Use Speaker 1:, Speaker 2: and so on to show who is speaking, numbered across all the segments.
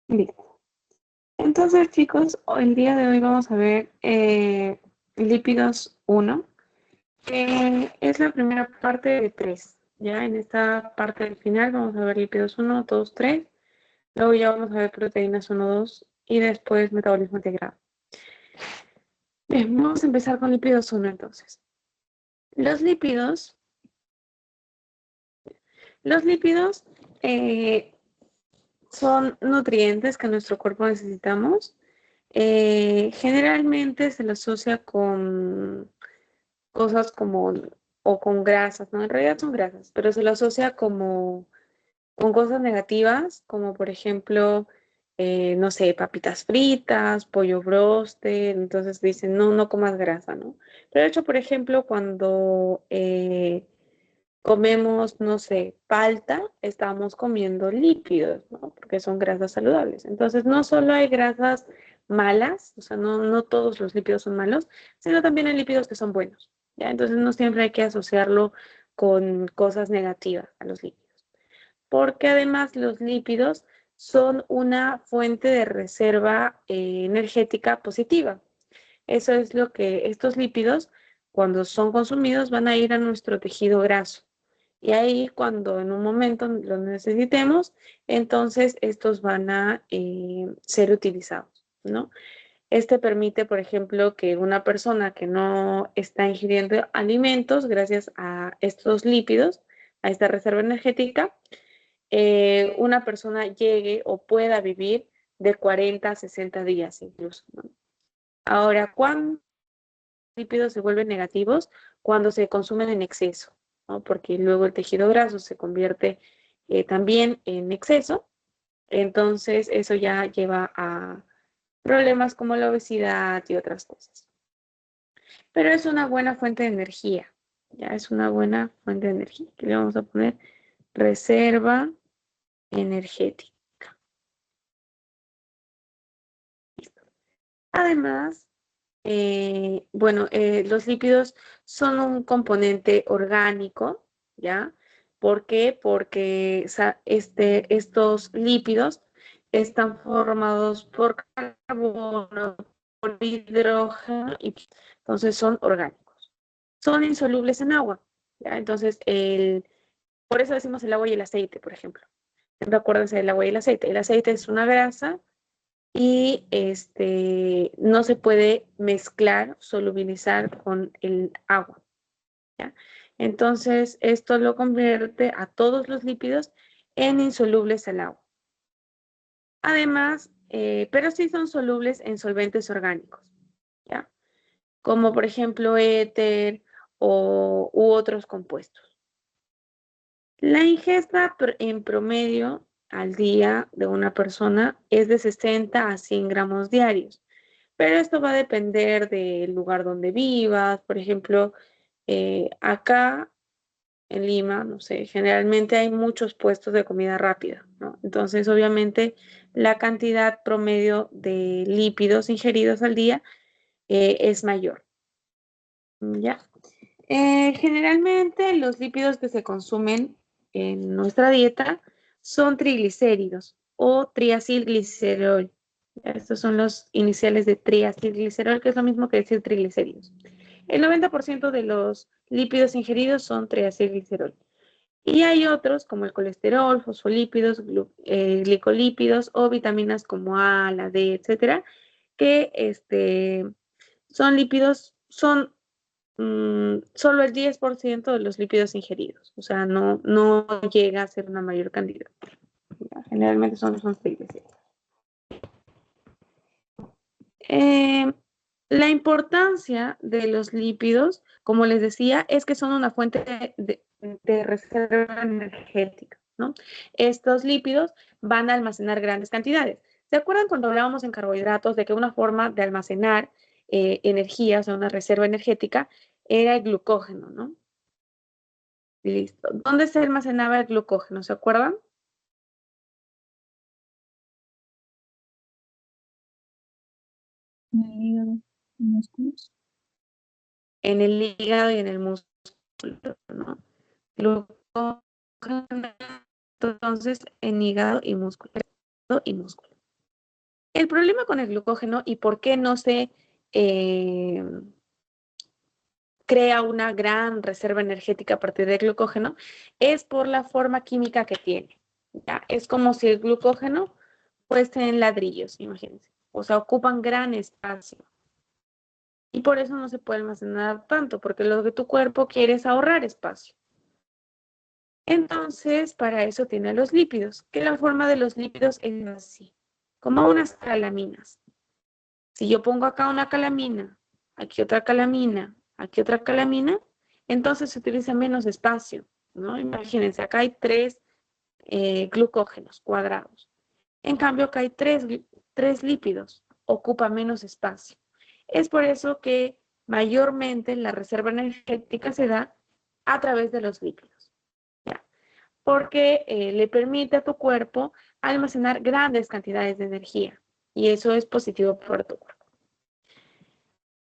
Speaker 1: Listo. Entonces, chicos, el día de hoy vamos a ver lípidos 1, que es la primera parte de 3. Ya en esta parte del final vamos a ver lípidos 1, 2, 3. Luego ya vamos a ver proteínas 1, 2 y después metabolismo integrado. Bien, vamos a empezar con lípidos 1 entonces. Los lípidos son nutrientes que nuestro cuerpo necesitamos. Generalmente se lo asocia con cosas como, o con grasas, ¿no? En realidad son grasas, pero se lo asocia como con cosas negativas, como por ejemplo, no sé, papitas fritas, pollo broster, entonces dicen, no, no comas grasa, ¿no? Pero de hecho, por ejemplo, cuando comemos, no sé, palta, estamos comiendo lípidos, ¿no? Porque son grasas saludables. Entonces, no solo hay grasas malas, o sea, no todos los lípidos son malos, sino también hay lípidos que son buenos, ¿ya? Entonces, no siempre hay que asociarlo con cosas negativas a los lípidos. Porque además los lípidos son una fuente de reserva energética positiva. Eso es lo que estos lípidos, cuando son consumidos, van a ir a nuestro tejido graso. Y ahí, cuando en un momento los necesitemos, entonces estos van a ser utilizados, ¿no? Este permite, por ejemplo, que una persona que no está ingiriendo alimentos, gracias a estos lípidos, a esta reserva energética, una persona llegue o pueda vivir de 40 a 60 días incluso, ¿no? Ahora, ¿cuándo lípidos se vuelven negativos? Cuando se consumen en exceso, ¿no? Porque luego el tejido graso se convierte también en exceso, entonces eso ya lleva a problemas como la obesidad y otras cosas. Pero es una buena fuente de energía, ya es una buena fuente de energía. Aquí le vamos a poner reserva energética. Además, los lípidos son un componente orgánico, ¿ya? ¿Por qué? Porque estos lípidos están formados por carbono, por hidrógeno, y entonces son orgánicos. Son insolubles en agua, ¿ya? Entonces, por eso decimos el agua y el aceite, por ejemplo. Siempre acuérdense del agua y el aceite. El aceite es una grasa y no se puede mezclar, solubilizar con el agua, ¿ya? Entonces, esto lo convierte a todos los lípidos en insolubles al agua. Además, pero sí son solubles en solventes orgánicos, ¿ya? Como por ejemplo éter u otros compuestos. La ingesta en promedio al día de una persona es de 60 a 100 gramos diarios. Pero esto va a depender del lugar donde vivas. Por ejemplo, acá en Lima, no sé, generalmente hay muchos puestos de comida rápida, ¿no? Entonces, obviamente, la cantidad promedio de lípidos ingeridos al día es mayor, ¿ya? Generalmente, los lípidos que se consumen en nuestra dieta son triglicéridos o triacilglicerol. Estos son los iniciales de triacilglicerol, que es lo mismo que decir triglicéridos. El 90% de los lípidos ingeridos son triacilglicerol. Y hay otros como el colesterol, fosfolípidos, glicolípidos o vitaminas como A, la D, etcétera, que son lípidos, son solo el 10% de los lípidos ingeridos. O sea, no llega a ser una mayor cantidad. Generalmente son triglicéridos. La importancia de los lípidos, como les decía, es que son una fuente de reserva energética, ¿no? Estos lípidos van a almacenar grandes cantidades. ¿Se acuerdan cuando hablábamos en carbohidratos de que una forma de almacenar energía, o sea, una reserva energética, era el glucógeno, ¿no? Listo. ¿Dónde se almacenaba el glucógeno? ¿Se acuerdan?
Speaker 2: En el hígado, músculos.
Speaker 1: En el hígado y en el músculo, ¿no? Glucógeno, entonces, en hígado y músculo. El problema con el glucógeno y por qué no se eh, crea una gran reserva energética a partir del glucógeno es por la forma química que tiene. ¿Ya? Es como si el glucógeno fuese en ladrillos, imagínense. O sea, ocupan gran espacio. Y por eso no se puede almacenar tanto, porque lo que tu cuerpo quiere es ahorrar espacio. Entonces, para eso tiene los lípidos, que la forma de los lípidos es así, como unas calaminas. Si yo pongo acá una calamina, aquí otra calamina, entonces se utiliza menos espacio, ¿no? Imagínense, acá hay tres glucógenos cuadrados. En cambio, acá hay tres lípidos, ocupa menos espacio. Es por eso que mayormente la reserva energética se da a través de los lípidos, ¿ya? Porque le permite a tu cuerpo almacenar grandes cantidades de energía y eso es positivo para tu cuerpo.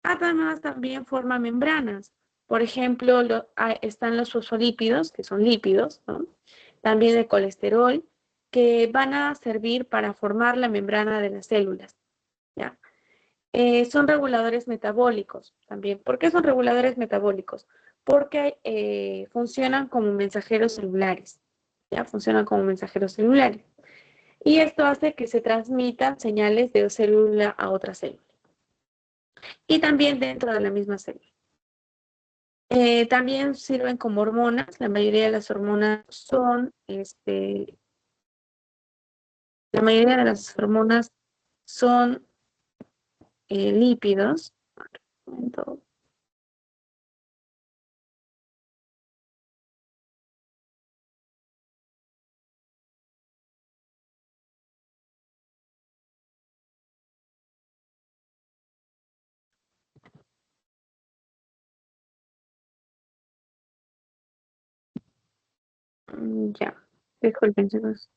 Speaker 1: Además, también forma membranas. Por ejemplo, están los fosfolípidos, que son lípidos, ¿no? También el colesterol, que van a servir para formar la membrana de las células, ¿ya? Son reguladores metabólicos también. ¿Por qué son reguladores metabólicos? Porque funcionan como mensajeros celulares, ¿ya? Funcionan como mensajeros celulares. Y esto hace que se transmitan señales de célula a otra célula. Y también dentro de la misma célula. También sirven como hormonas. La mayoría de las hormonas la mayoría de las hormonas son lípidos. Ya, disculpen, chicos.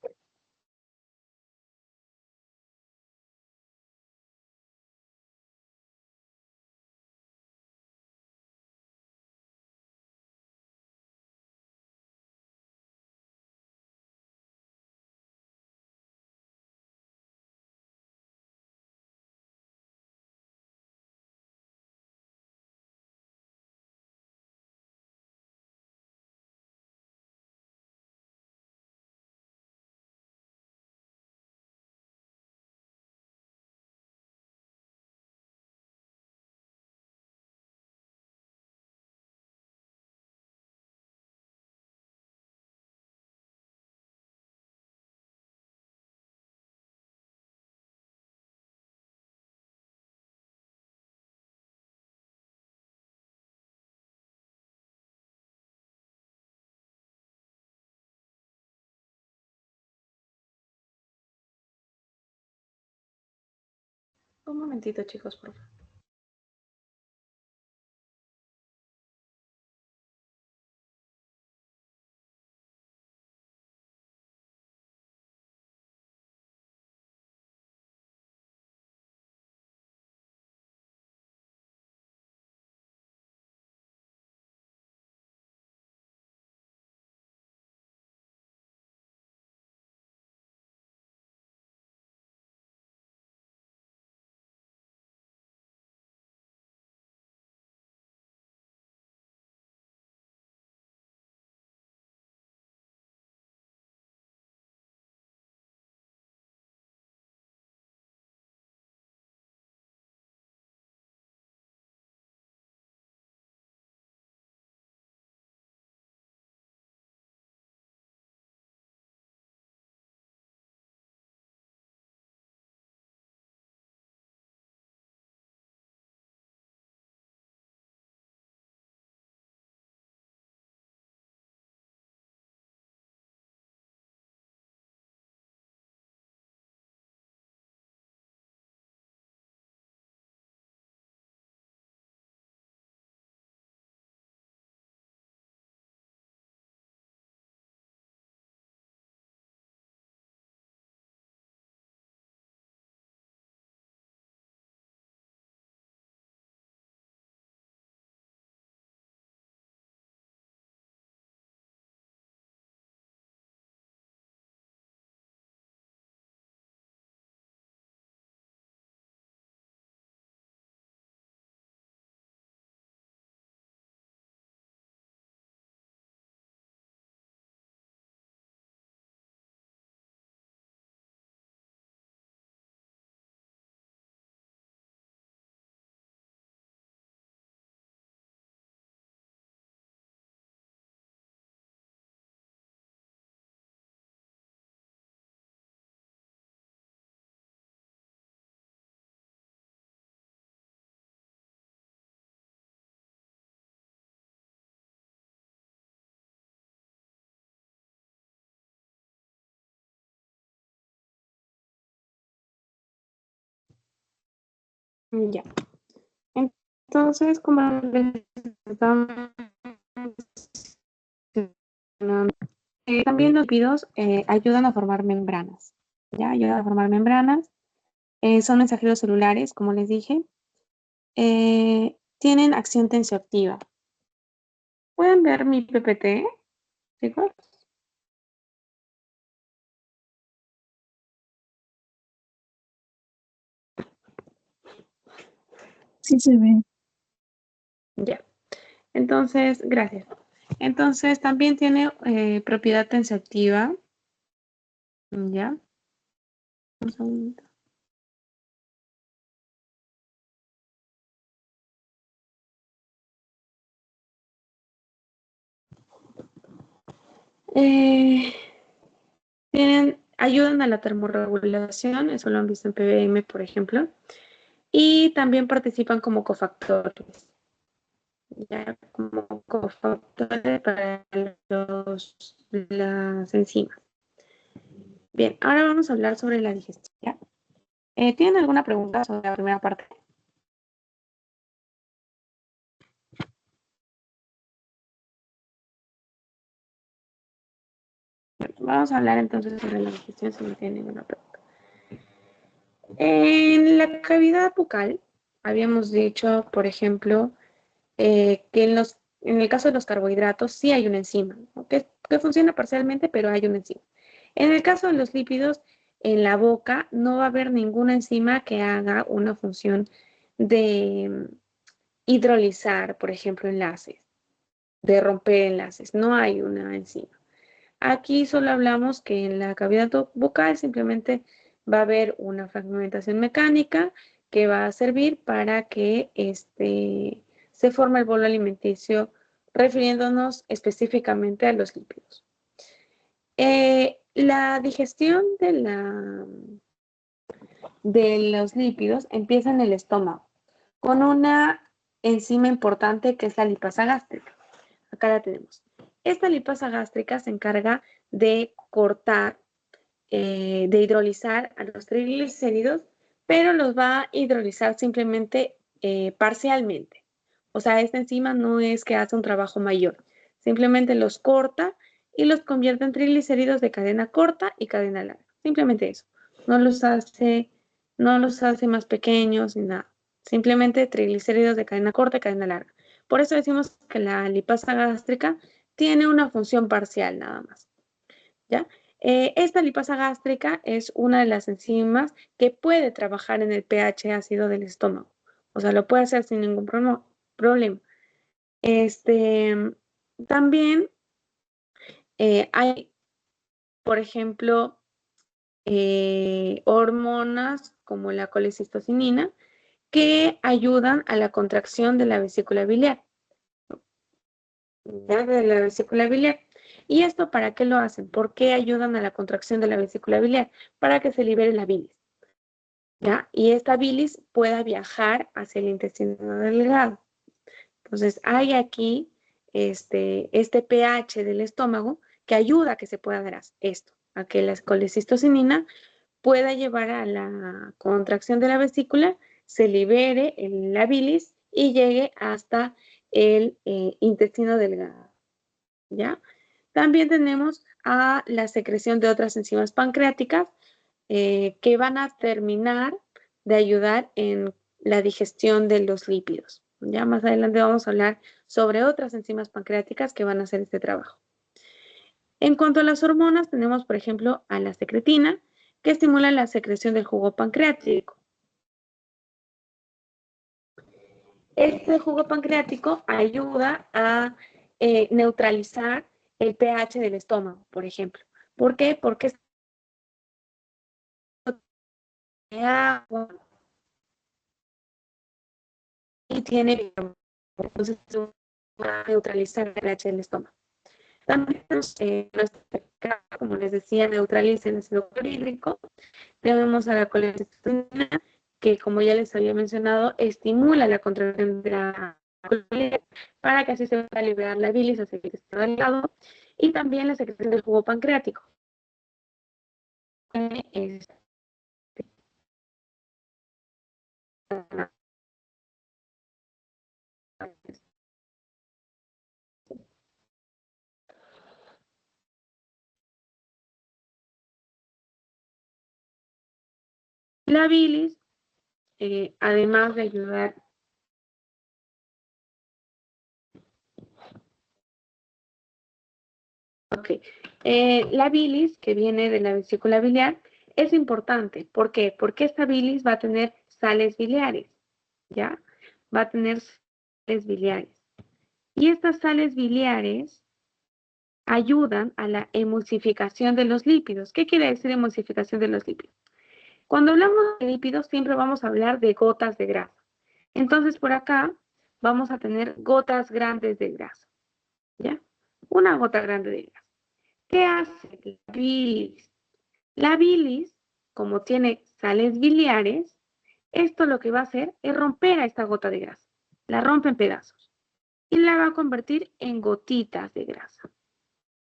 Speaker 1: Un momentito, chicos, por favor. Ya. Entonces, como les estaba mencionando, también los lípidos ayudan a formar membranas. ¿Ya? Ayudan a formar membranas. Son mensajeros celulares, como les dije. Tienen acción tensioactiva. ¿Pueden ver mi PPT, chicos?
Speaker 2: Sí se ve.
Speaker 1: Ya. Entonces, gracias. Entonces, también tiene propiedad tensioactiva. ¿Ya? Un segundo. Ayudan a la termorregulación, eso lo han visto en PBM, por ejemplo, y también participan como cofactores, ya como cofactores para las enzimas. Bien, ahora vamos a hablar sobre la digestión. ¿Ya? ¿Tienen alguna pregunta sobre la primera parte? Vamos a hablar entonces sobre la digestión si no tienen ninguna pregunta. En la cavidad bucal, habíamos dicho, por ejemplo, que en el caso de los carbohidratos sí hay una enzima, ¿no? que funciona parcialmente, pero hay una enzima. En el caso de los lípidos, en la boca no va a haber ninguna enzima que haga una función de hidrolizar, por ejemplo, enlaces, de romper enlaces. No hay una enzima. Aquí solo hablamos que en la cavidad bucal simplemente va a haber una fragmentación mecánica que va a servir para que se forme el bolo alimenticio, refiriéndonos específicamente a los lípidos. La digestión de los lípidos empieza en el estómago, con una enzima importante que es la lipasa gástrica. Acá la tenemos. Esta lipasa gástrica se encarga de cortar, de hidrolizar a los triglicéridos, pero los va a hidrolizar simplemente parcialmente. O sea, esta enzima no es que hace un trabajo mayor, simplemente los corta y los convierte en triglicéridos de cadena corta y cadena larga. Simplemente eso. No los hace, no los hace más pequeños ni nada. Simplemente triglicéridos de cadena corta y cadena larga. Por eso decimos que la lipasa gástrica tiene una función parcial nada más. ¿Ya? Esta lipasa gástrica es una de las enzimas que puede trabajar en el pH ácido del estómago. O sea, lo puede hacer sin ningún problema. También hay, por ejemplo, hormonas como la colecistocinina que ayudan a la contracción de la vesícula biliar. ¿Ya? De la vesícula biliar. ¿Y esto para qué lo hacen? ¿Por qué ayudan a la contracción de la vesícula biliar? Para que se libere la bilis. ¿Ya? Y esta bilis pueda viajar hacia el intestino delgado. Entonces, hay aquí este pH del estómago que ayuda a que se pueda dar esto, a que la colecistocinina pueda llevar a la contracción de la vesícula, se libere la bilis y llegue hasta el intestino delgado. ¿Ya? También tenemos a la secreción de otras enzimas pancreáticas que van a terminar de ayudar en la digestión de los lípidos. Ya más adelante vamos a hablar sobre otras enzimas pancreáticas que van a hacer este trabajo. En cuanto a las hormonas, tenemos, por ejemplo, a la secretina, que estimula la secreción del jugo pancreático. Este jugo pancreático ayuda a neutralizar el pH del estómago, por ejemplo. ¿Por qué? Porque es agua y tiene, entonces, va a neutralizar el pH del estómago. También, como les decía, neutraliza el ácido clorhídrico. Tenemos a la colecistocinina, que como ya les había mencionado, estimula la contracción de la colina para que así se pueda liberar la bilis hacia el intestino delgado, y también la secreción del jugo pancreático. La bilis, además de ayudar la bilis, que viene de la vesícula biliar, es importante. ¿Por qué? Porque esta bilis va a tener sales biliares, ¿ya? Va a tener sales biliares. Y estas sales biliares ayudan a la emulsificación de los lípidos. ¿Qué quiere decir emulsificación de los lípidos? Cuando hablamos de lípidos, siempre vamos a hablar de gotas de grasa. Entonces, por acá vamos a tener gotas grandes de grasa, ¿ya? Una gota grande de grasa. ¿Qué hace la bilis? La bilis, como tiene sales biliares, esto lo que va a hacer es romper a esta gota de grasa. La rompe en pedazos y la va a convertir en gotitas de grasa.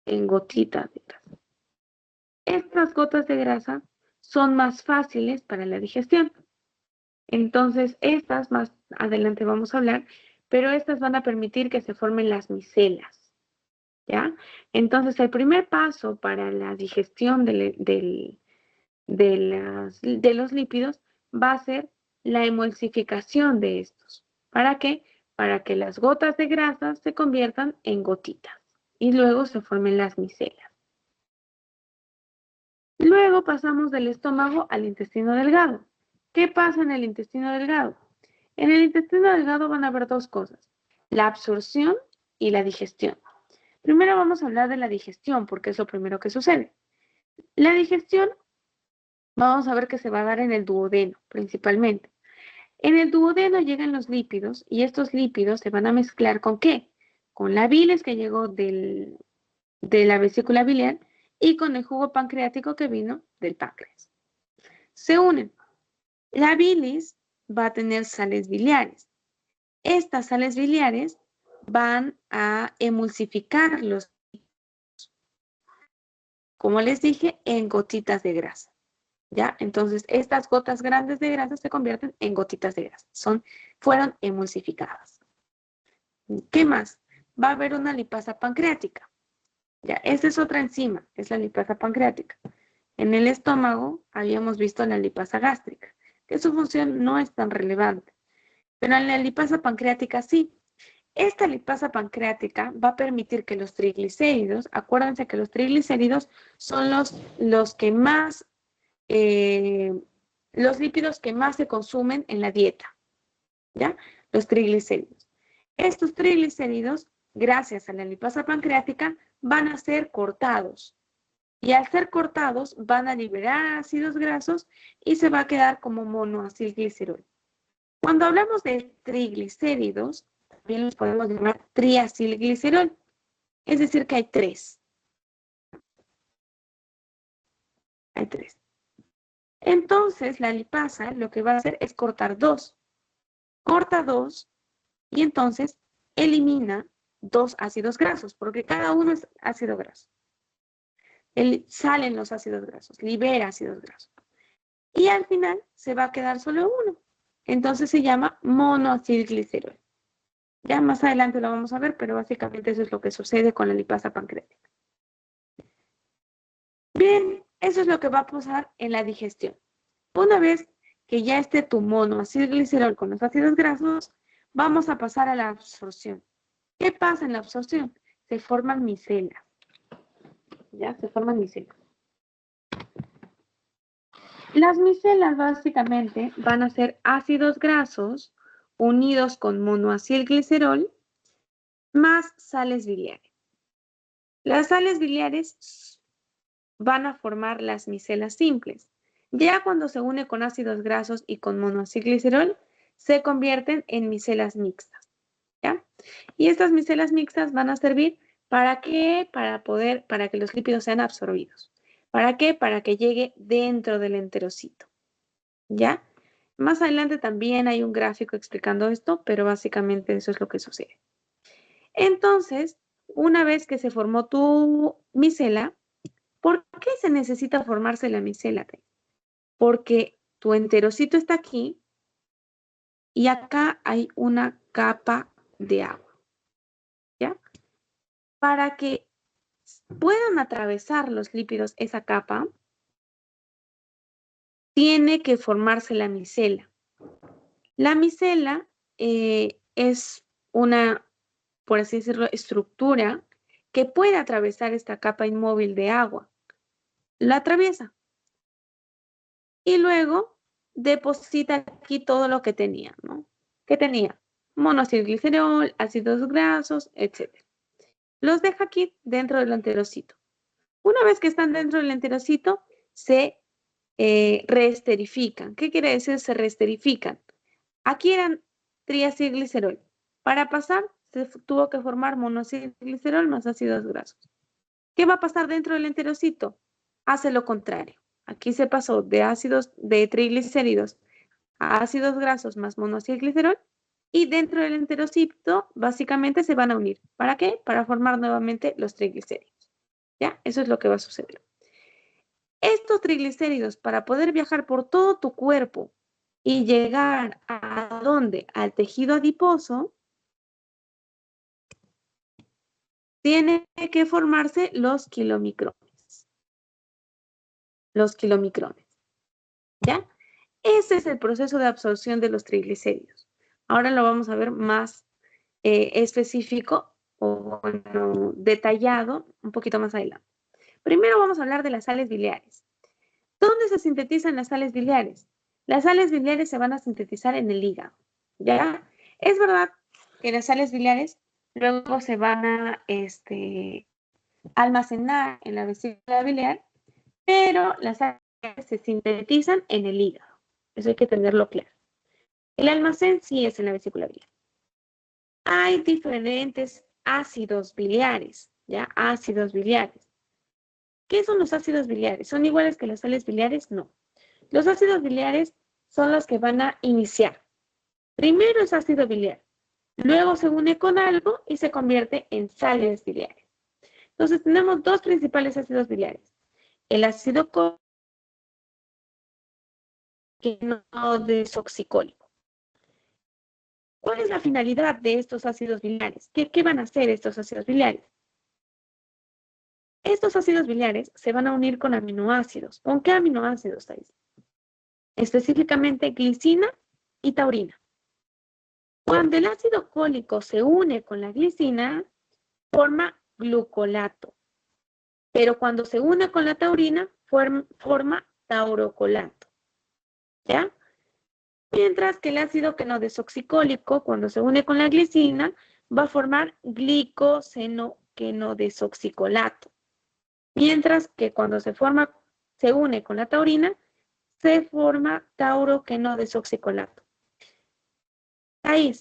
Speaker 1: En gotitas de grasa. Estas gotas de grasa son más fáciles para la digestión. Entonces, estas más adelante vamos a hablar, pero estas van a permitir que se formen las micelas, ¿ya? Entonces, el primer paso para la digestión de los lípidos va a ser la emulsificación de estos. ¿Para qué? Para que las gotas de grasa se conviertan en gotitas y luego se formen las micelas. Luego pasamos del estómago al intestino delgado. ¿Qué pasa en el intestino delgado? En el intestino delgado van a haber dos cosas, la absorción y la digestión. Primero vamos a hablar de la digestión, porque es lo primero que sucede. La digestión, vamos a ver que se va a dar en el duodeno, principalmente. En el duodeno llegan los lípidos y estos lípidos se van a mezclar ¿con qué? Con la bilis que llegó de la vesícula biliar y con el jugo pancreático que vino del páncreas. Se unen. La bilis va a tener sales biliares. Estas sales biliares van a emulsificar los, como les dije, en gotitas de grasa. ¿Ya? Entonces, estas gotas grandes de grasa se convierten en gotitas de grasa. Fueron emulsificadas. ¿Qué más? Va a haber una lipasa pancreática. Ya, esta es otra enzima, es la lipasa pancreática. En el estómago habíamos visto la lipasa gástrica, que su función no es tan relevante. Pero en la lipasa pancreática sí. Esta lipasa pancreática va a permitir que los triglicéridos, acuérdense que los triglicéridos son los que más, los lípidos que más se consumen en la dieta, ¿ya? Los triglicéridos. Estos triglicéridos, gracias a la lipasa pancreática, van a ser cortados. Y al ser cortados, van a liberar ácidos grasos y se va a quedar como monoacilglicerol. Cuando hablamos de triglicéridos, también los podemos llamar triacilglicerol. Es decir, que hay tres. Hay tres. Entonces, la lipasa lo que va a hacer es cortar dos. Corta dos y entonces elimina dos ácidos grasos, porque cada uno es ácido graso. Salen los ácidos grasos, libera ácidos grasos. Y al final se va a quedar solo uno. Entonces se llama monoacilglicerol. Ya más adelante lo vamos a ver, pero básicamente eso es lo que sucede con la lipasa pancreática. Bien, eso es lo que va a pasar en la digestión. Una vez que ya esté tu monoacilglicerol con los ácidos grasos, vamos a pasar a la absorción. ¿Qué pasa en la absorción? Se forman micelas. Ya, se forman micelas. Las micelas básicamente van a ser ácidos grasos unidos con monoacilglicerol más sales biliares. Las sales biliares van a formar las micelas simples. Ya cuando se une con ácidos grasos y con monoacilglicerol, se convierten en micelas mixtas, ¿ya? Y estas micelas mixtas van a servir ¿para qué? Para que los lípidos sean absorbidos. ¿Para qué? Para que llegue dentro del enterocito, ¿ya? Más adelante también hay un gráfico explicando esto, pero básicamente eso es lo que sucede. Entonces, una vez que se formó tu micela, ¿por qué se necesita formarse la micela? Porque tu enterocito está aquí y acá hay una capa de agua, ¿ya? Para que puedan atravesar los lípidos esa capa, tiene que formarse la micela. La micela es una, por así decirlo, estructura que puede atravesar esta capa inmóvil de agua. La atraviesa y luego deposita aquí todo lo que tenía, ¿no? ¿Qué tenía? Monoacilglicerol, ácidos grasos, etc. Los deja aquí dentro del enterocito. Una vez que están dentro del enterocito, se reesterifican. ¿Qué quiere decir se reesterifican? Aquí eran triacilglicerol. Para pasar, se tuvo que formar monoacilglicerol más ácidos grasos. ¿Qué va a pasar dentro del enterocito? Hace lo contrario. Aquí se pasó de triglicéridos a ácidos grasos más monoacilglicerol y dentro del enterocito básicamente se van a unir. ¿Para qué? Para formar nuevamente los triglicéridos. ¿Ya? Eso es lo que va a suceder. Estos triglicéridos, para poder viajar por todo tu cuerpo y llegar a ¿dónde? Al tejido adiposo, tiene que formarse los kilomicrones. Los kilomicrones. ¿Ya? Ese es el proceso de absorción de los triglicéridos. Ahora lo vamos a ver más específico o bueno, detallado un poquito más adelante. Primero vamos a hablar de las sales biliares. ¿Dónde se sintetizan las sales biliares? Las sales biliares se van a sintetizar en el hígado, ¿ya? Es verdad que las sales biliares luego se van a almacenar en la vesícula biliar, pero las sales biliares se sintetizan en el hígado. Eso hay que tenerlo claro. El almacén sí es en la vesícula biliar. Hay diferentes ácidos biliares, ¿ya? Ácidos biliares. ¿Qué son los ácidos biliares? ¿Son iguales que las sales biliares? No. Los ácidos biliares son los que van a iniciar. Primero es ácido biliar, luego se une con algo y se convierte en sales biliares. Entonces tenemos dos principales ácidos biliares. El ácido que no desoxicólico. ¿Cuál es la finalidad de estos ácidos biliares? ¿Qué van a hacer estos ácidos biliares? Estos ácidos biliares se van a unir con aminoácidos. ¿Con qué aminoácidos hay? Específicamente glicina y taurina. Cuando el ácido cólico se une con la glicina, forma glucolato. Pero cuando se une con la taurina, forma taurocolato. ¿Ya? Mientras que el ácido que no desoxicólico, cuando se une con la glicina, va a formar glicoseno que no desoxicolato. Mientras que cuando se une con la taurina, se forma tauro que no desoxicolato. Ahí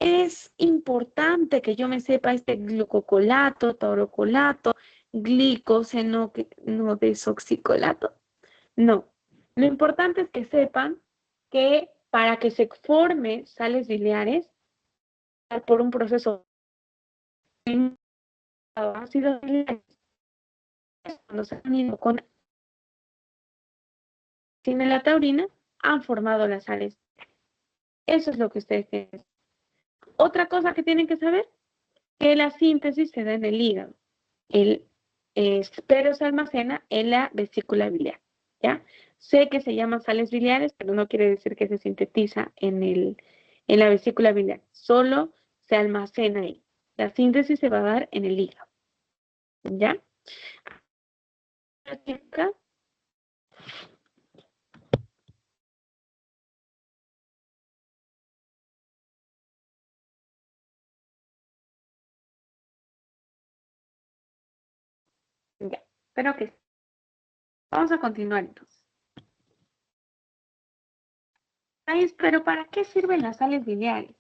Speaker 1: es importante que yo me sepa este glucocolato, taurocolato, glicoseno que no desoxicolato. No, lo importante es que sepan que para que se forme sales biliares, por un proceso de ácidos biliares, cuando se han unido con la taurina, han formado las sales. Eso es lo que ustedes tienen. Otra cosa que tienen que saber, que la síntesis se da en el hígado, pero se almacena en la vesícula biliar, ¿ya? Sé que se llaman sales biliares, pero no quiere decir que se sintetiza en la vesícula biliar, solo se almacena ahí. La síntesis se va a dar en el hígado, ¿ya? Ya, espero que... Vamos a continuar entonces. Pero ¿para qué sirven las sales biliares?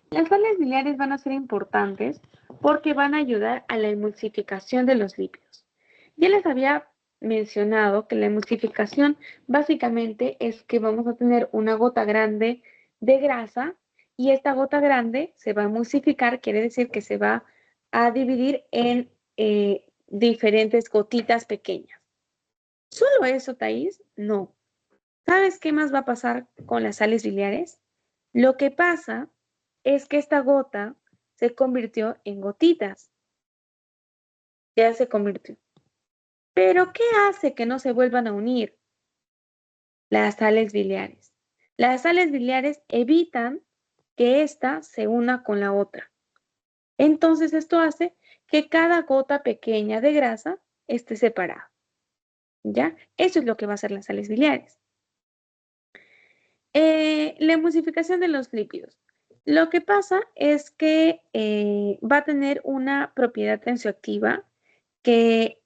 Speaker 1: Las sales biliares van a ser importantes porque van a ayudar a la emulsificación de los lípidos. Ya les había mencionado que la emulsificación básicamente es que vamos a tener una gota grande de grasa y esta gota grande se va a emulsificar, quiere decir que se va a dividir en diferentes gotitas pequeñas. ¿Solo eso, Thais? No. ¿Sabes qué más va a pasar con las sales biliares? Lo que pasa es que esta gota se convirtió en gotitas. Ya se convirtió. Pero ¿qué hace que no se vuelvan a unir? las sales biliares. Las sales biliares evitan que ésta se una con la otra. Entonces, esto hace que cada gota pequeña de grasa esté separada. ¿Ya? Eso es lo que va a hacer las sales biliares. La emulsificación de los lípidos. Lo que pasa es que va a tener una propiedad tensioactiva que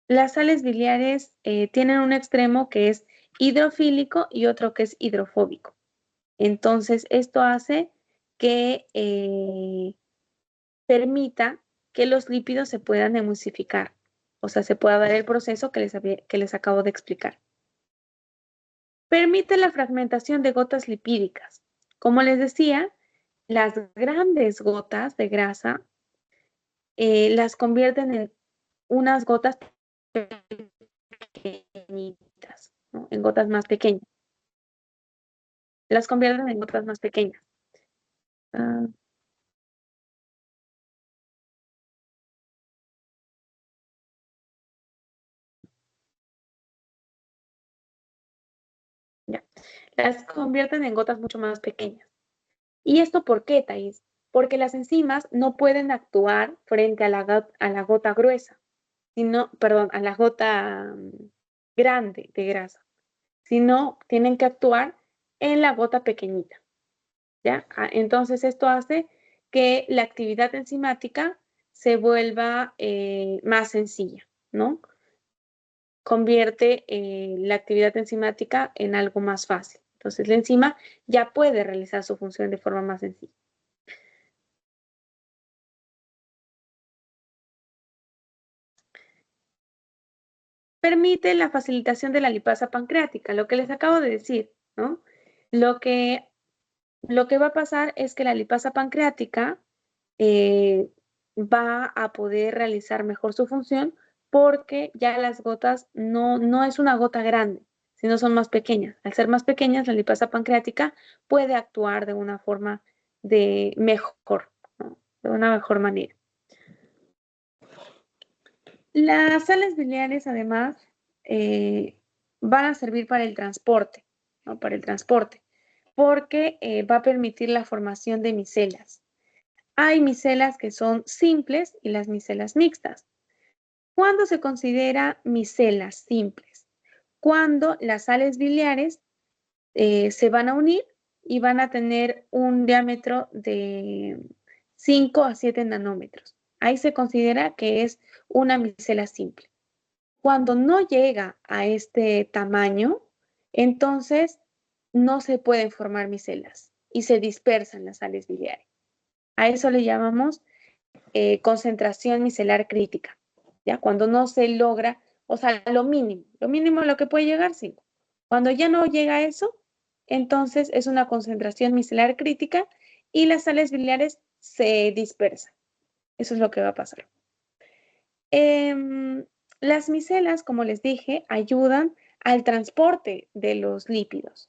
Speaker 1: las sales biliares tienen un extremo que es hidrofílico y otro que es hidrofóbico. Entonces, esto hace que permita que los lípidos se puedan emulsificar. O sea, se pueda dar el proceso que les acabo de explicar. Permite la fragmentación de gotas lipídicas. Como les decía, las grandes gotas de grasa las convierten en unas gotas pequeñitas, ¿no? En gotas más pequeñas. Las convierten en gotas más pequeñas. Ah, ya. Las convierten en gotas mucho más pequeñas. ¿Y esto por qué, Thais? Porque las enzimas no pueden actuar frente a la gota gruesa, sino, perdón, a la gota grande de grasa, sino tienen que actuar en la gota pequeñita, ¿ya? Entonces esto hace que la actividad enzimática se vuelva más sencilla, ¿no? Convierte la actividad enzimática en algo más fácil. Entonces la enzima ya puede realizar su función de forma más sencilla. Permite la facilitación de la lipasa pancreática, lo que les acabo de decir, ¿no? Lo que, lo que va a pasar es que la lipasa pancreática va a poder realizar mejor su función porque ya las gotas no es una gota grande, sino son más pequeñas. Al ser más pequeñas, la lipasa pancreática puede actuar de una forma de mejor, ¿no? De una mejor manera. Las sales biliares, además, van a servir para el transporte, ¿no? Para el transporte, porque va a permitir la formación de micelas. Hay micelas que son simples y las micelas mixtas. ¿Cuándo se considera micelas simples? Cuando las sales biliares se van a unir y van a tener un diámetro de 5 a 7 nanómetros. Ahí se considera que es una micela simple. Cuando no llega a este tamaño, entonces no se pueden formar micelas y se dispersan las sales biliares. A eso le llamamos concentración micelar crítica, ¿ya? Cuando no se logra, o sea, lo mínimo a lo que puede llegar, 5. Cuando ya no llega a eso, entonces es una concentración micelar crítica y las sales biliares se dispersan. Eso es lo que va a pasar. Las micelas, como les dije, ayudan al transporte de los lípidos,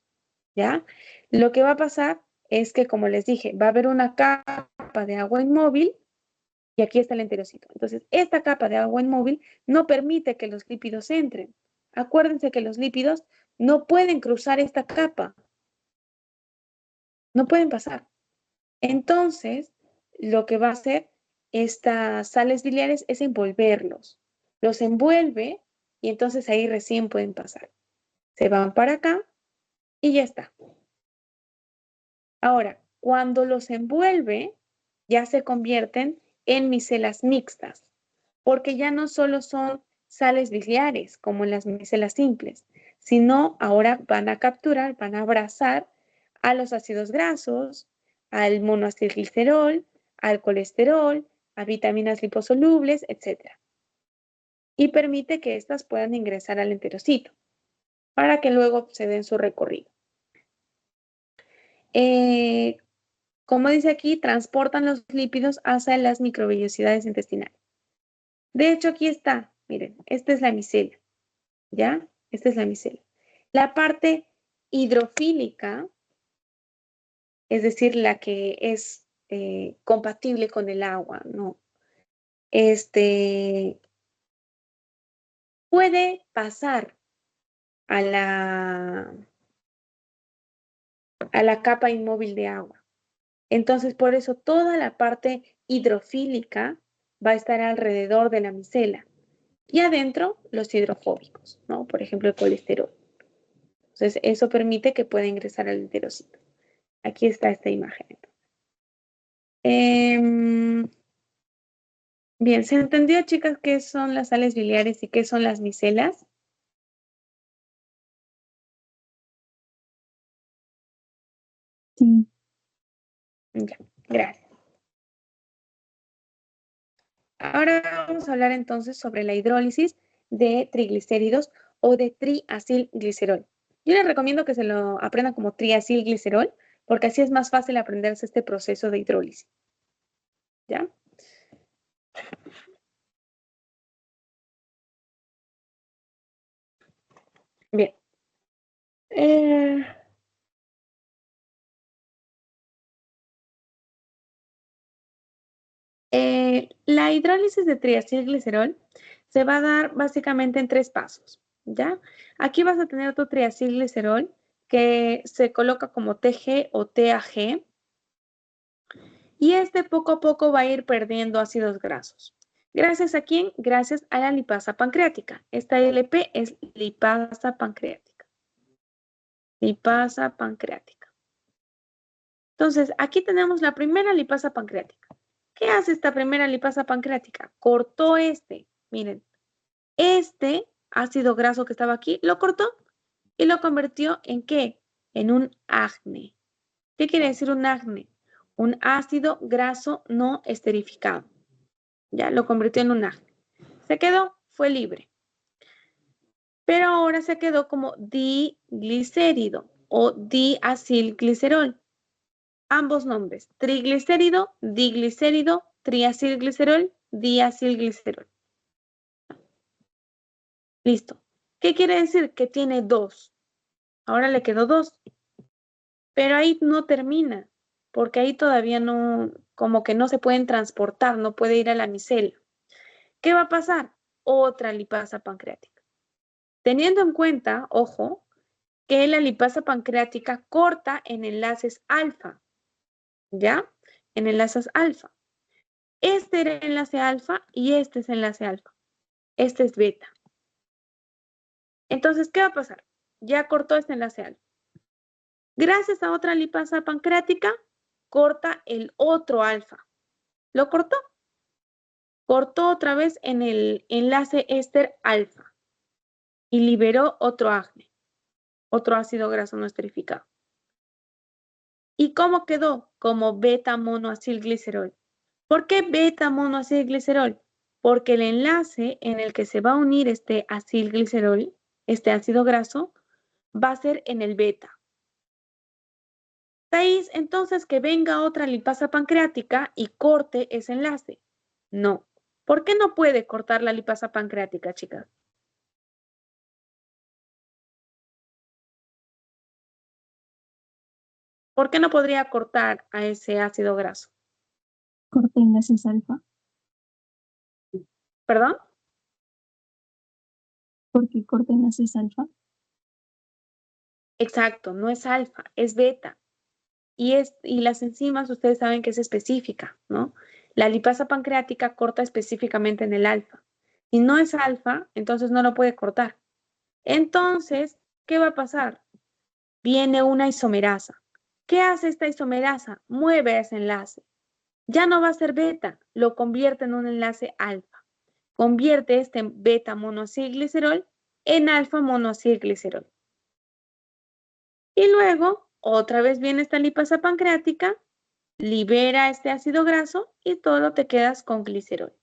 Speaker 1: ¿ya? Lo que va a pasar es que, como les dije, va a haber una capa de agua inmóvil y aquí está el enterocito. Entonces, esta capa de agua inmóvil no permite que los lípidos entren. Acuérdense que los lípidos no pueden cruzar esta capa, no pueden pasar. Entonces, lo que va a hacer estas sales biliares es envolverlos. Los envuelve y entonces ahí recién pueden pasar. Se van para acá y ya está. Ahora, cuando los envuelve, ya se convierten en micelas mixtas, porque ya no solo son sales biliares como en las micelas simples, sino ahora van a capturar, van a abrazar a los ácidos grasos, al monoacilglicerol, al colesterol, a vitaminas liposolubles, etc. Y permite que éstas puedan ingresar al enterocito para que luego se den su recorrido. Como dice aquí, transportan los lípidos hacia las microvellosidades intestinales. De hecho, aquí está, miren, esta es la micela, ¿ya? Esta es la micela. La parte hidrofílica, es decir, la que es compatible con el agua, ¿no? Puede pasar a la capa inmóvil de agua. Entonces, por eso toda la parte hidrofílica va a estar alrededor de la micela. Y adentro, los hidrofóbicos, ¿no? Por ejemplo, el colesterol. Entonces, eso permite que pueda ingresar al enterocito. Aquí está esta imagen. Bien, ¿se entendió, chicas, qué son las sales biliares y qué son las micelas?
Speaker 2: Sí.
Speaker 1: Ya, gracias. Ahora vamos a hablar entonces sobre la hidrólisis de triglicéridos o de triacilglicerol. Yo les recomiendo que se lo aprendan como triacilglicerol, porque así es más fácil aprenderse este proceso de hidrólisis. ¿Ya? Bien. La hidrólisis de triacilglicerol se va a dar básicamente en 3 pasos, ¿ya? Aquí vas a tener tu triacilglicerol que se coloca como TG o TAG y este poco a poco va a ir perdiendo ácidos grasos. ¿Gracias a quién? Gracias a la lipasa pancreática. Esta LP es lipasa pancreática. Lipasa pancreática. Entonces, aquí tenemos la primera lipasa pancreática. ¿Qué hace esta primera lipasa pancreática? Cortó miren, este ácido graso que estaba aquí, lo cortó y lo convirtió ¿en qué? En un AGNE. ¿Qué quiere decir un AGNE? Un ácido graso no esterificado. Ya lo convirtió en un AGNE. Se quedó, fue libre. Pero ahora se quedó como diglicérido o diacilglicerol. Ambos nombres, triglicérido, diglicérido, triacilglicerol, diacilglicerol. Listo. ¿Qué quiere decir? Que tiene 2. Ahora le quedó 2. Pero ahí no termina, porque ahí todavía no, como que no se pueden transportar, no puede ir a la micela. ¿Qué va a pasar? Otra lipasa pancreática. Teniendo en cuenta, ojo, que la lipasa pancreática corta en enlaces alfa, ¿ya? En enlaces alfa. Este era enlace alfa y este es enlace alfa. Este es beta. Entonces, ¿qué va a pasar? Ya cortó este enlace alfa. Gracias a otra lipasa pancreática, corta el otro alfa. ¿Lo cortó? Cortó otra vez en el enlace éster alfa y liberó otro AGNE, otro ácido graso no esterificado. ¿Y cómo quedó? Como beta monoacilglicerol. ¿Por qué beta monoacilglicerol? Porque el enlace en el que se va a unir este acilglicerol, este ácido graso, va a ser en el beta. ¿Estáis entonces que venga otra lipasa pancreática y corte ese enlace? No. ¿Por qué no puede cortar la lipasa pancreática, chicas? ¿Por qué no podría cortar a ese ácido graso?
Speaker 2: Corta enlaces alfa.
Speaker 1: ¿Perdón?
Speaker 2: Porque corta enlaces alfa.
Speaker 1: Exacto, no es alfa, es beta. Y las enzimas, ustedes saben que es específica, ¿no? La lipasa pancreática corta específicamente en el alfa. Si no es alfa, entonces no lo puede cortar. Entonces, ¿qué va a pasar? Viene una isomerasa. ¿Qué hace esta isomerasa? Mueve ese enlace. Ya no va a ser beta, lo convierte en un enlace alfa. Convierte este beta monoacilglicerol en alfa monoacilglicerol. Y luego, otra vez viene esta lipasa pancreática, libera este ácido graso y todo te quedas con glicerol.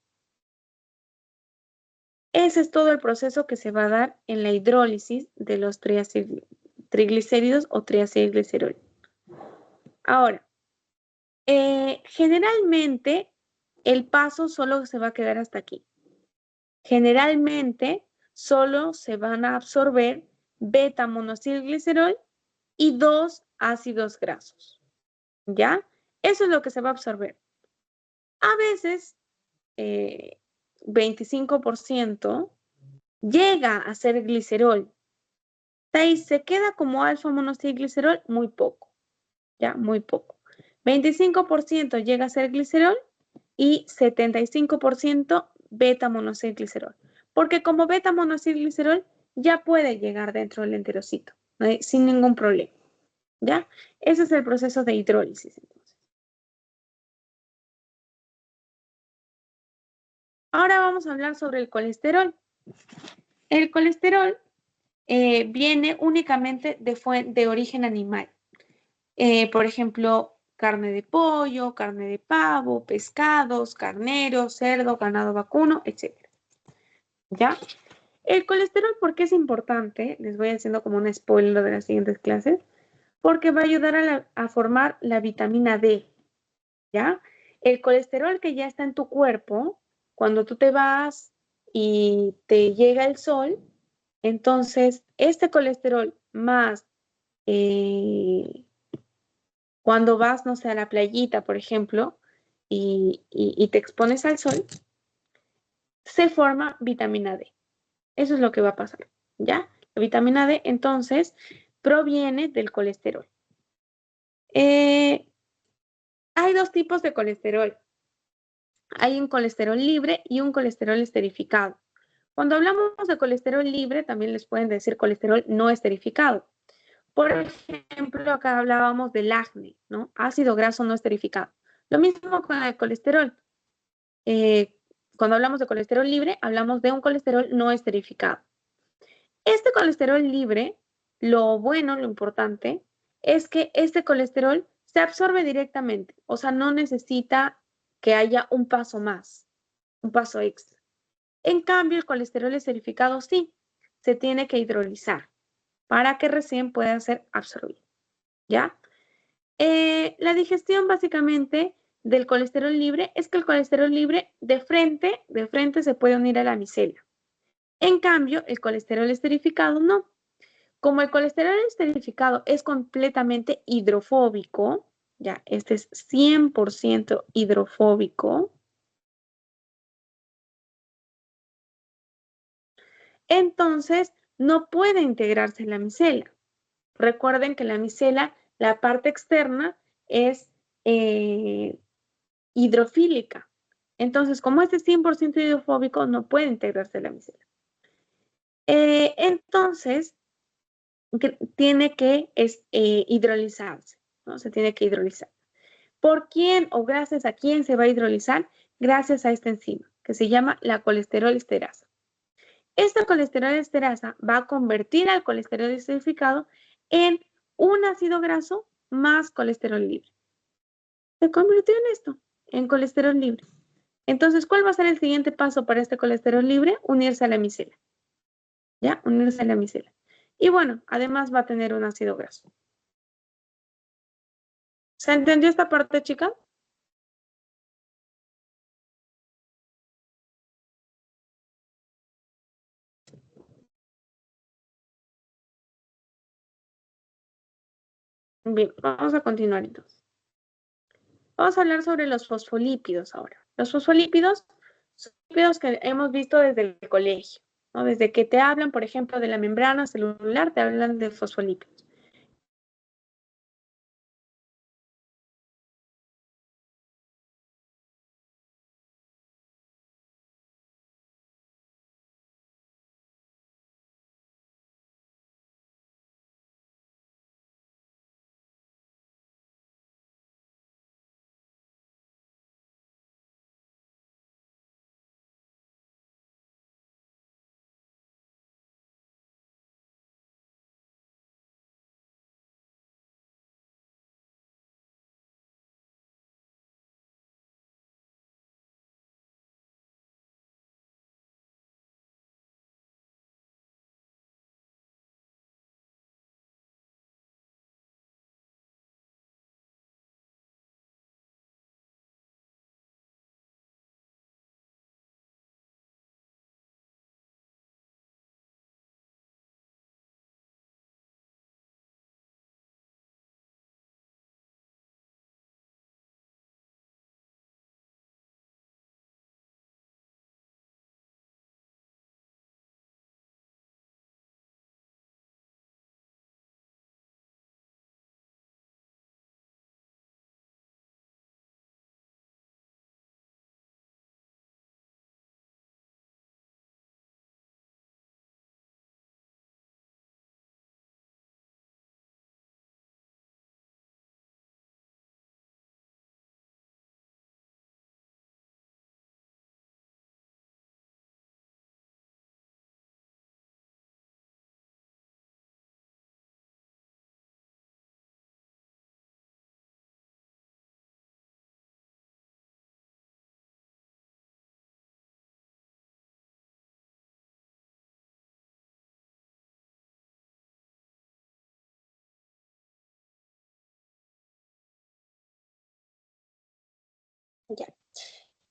Speaker 1: Ese es todo el proceso que se va a dar en la hidrólisis de los triglicéridos o triacilglicerol. Ahora, generalmente el paso solo se va a quedar hasta aquí. Generalmente solo se van a absorber beta monoacilglicerol y 2 ácidos grasos. ¿Ya? Eso es lo que se va a absorber. A veces, 25% llega a ser glicerol, 6 se queda como alfa monoacilglicerol, muy poco, ya, muy poco. 25% llega a ser glicerol y 75% beta monoacilglicerol. Porque como beta monoacilglicerol ya puede llegar dentro del enterocito, ¿no? Sin ningún problema, ¿ya? Ese es el proceso de hidrólisis, entonces. Ahora vamos a hablar sobre el colesterol. El colesterol viene únicamente de origen animal. Por ejemplo, carne de pollo, carne de pavo, pescados, carneros, cerdo, ganado vacuno, etc. ¿Ya? El colesterol, ¿por qué es importante? Les voy haciendo como un spoiler de las siguientes clases. Porque va a ayudar a formar la vitamina D, ¿ya? El colesterol que ya está en tu cuerpo, cuando tú te vas y te llega el sol, entonces este colesterol más cuando vas, no sé, a la playita, por ejemplo, y te expones al sol, se forma vitamina D. Eso es lo que va a pasar, ¿ya? La vitamina D, entonces, proviene del colesterol. Hay dos tipos de colesterol. Hay un colesterol libre y un colesterol esterificado. Cuando hablamos de colesterol libre, también les pueden decir colesterol no esterificado. Por ejemplo, acá hablábamos del AGNE, ¿no? Ácido graso no esterificado. Lo mismo con el colesterol. Eh, Cuando hablamos de colesterol libre, hablamos de un colesterol no esterificado. Este colesterol libre, lo bueno, lo importante, es que este colesterol se absorbe directamente, o sea, no necesita que haya un paso más, un paso extra. En cambio, el colesterol esterificado sí, se tiene que hidrolizar para que recién pueda ser absorbido, ¿ya? La digestión básicamente del colesterol libre es que el colesterol libre de frente se puede unir a la micela. En cambio, el colesterol esterificado no. Como el colesterol esterificado es completamente hidrofóbico, ya, este es 100% hidrofóbico, entonces no puede integrarse en la micela. Recuerden que la micela, la parte externa, es hidrofílica. Entonces, como este es 100% hidrofóbico, no puede integrarse en la micela. Entonces, tiene que hidrolizarse, ¿no? Se tiene que hidrolizar. ¿Por quién o gracias a quién se va a hidrolizar? Gracias a esta enzima, que se llama la colesterol esterasa. Esta colesterol esterasa va a convertir al colesterol esterificado en un ácido graso más colesterol libre. Se convirtió en esto, en colesterol libre. Entonces, ¿cuál va a ser el siguiente paso para este colesterol libre? Unirse a la micela. ¿Ya? Unirse a la micela. Y bueno, además va a tener un ácido graso. ¿Se entendió esta parte, chica? Bien, vamos a continuar entonces. Vamos a hablar sobre los fosfolípidos ahora. Los fosfolípidos son lípidos que hemos visto desde el colegio, ¿no? Desde que te hablan, por ejemplo, de la membrana celular, te hablan de fosfolípidos. Ya.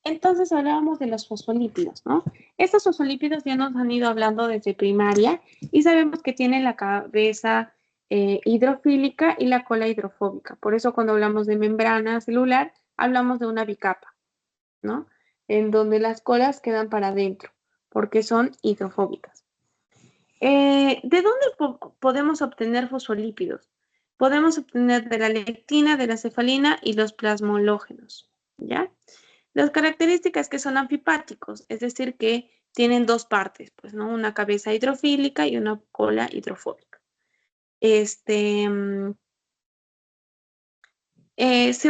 Speaker 1: Entonces hablábamos de los fosfolípidos, ¿no? Estos fosfolípidos ya nos han ido hablando desde primaria y sabemos que tienen la cabeza hidrofílica y la cola hidrofóbica. Por eso cuando hablamos de membrana celular, hablamos de una bicapa, ¿no? En donde las colas quedan para adentro, porque son hidrofóbicas. ¿De dónde podemos obtener fosfolípidos? Podemos obtener de la lectina, de la cefalina y los plasmológenos, ¿ya? Las características que son anfipáticos, es decir, que tienen dos partes, pues, ¿no? Una cabeza hidrofílica y una cola hidrofóbica. Se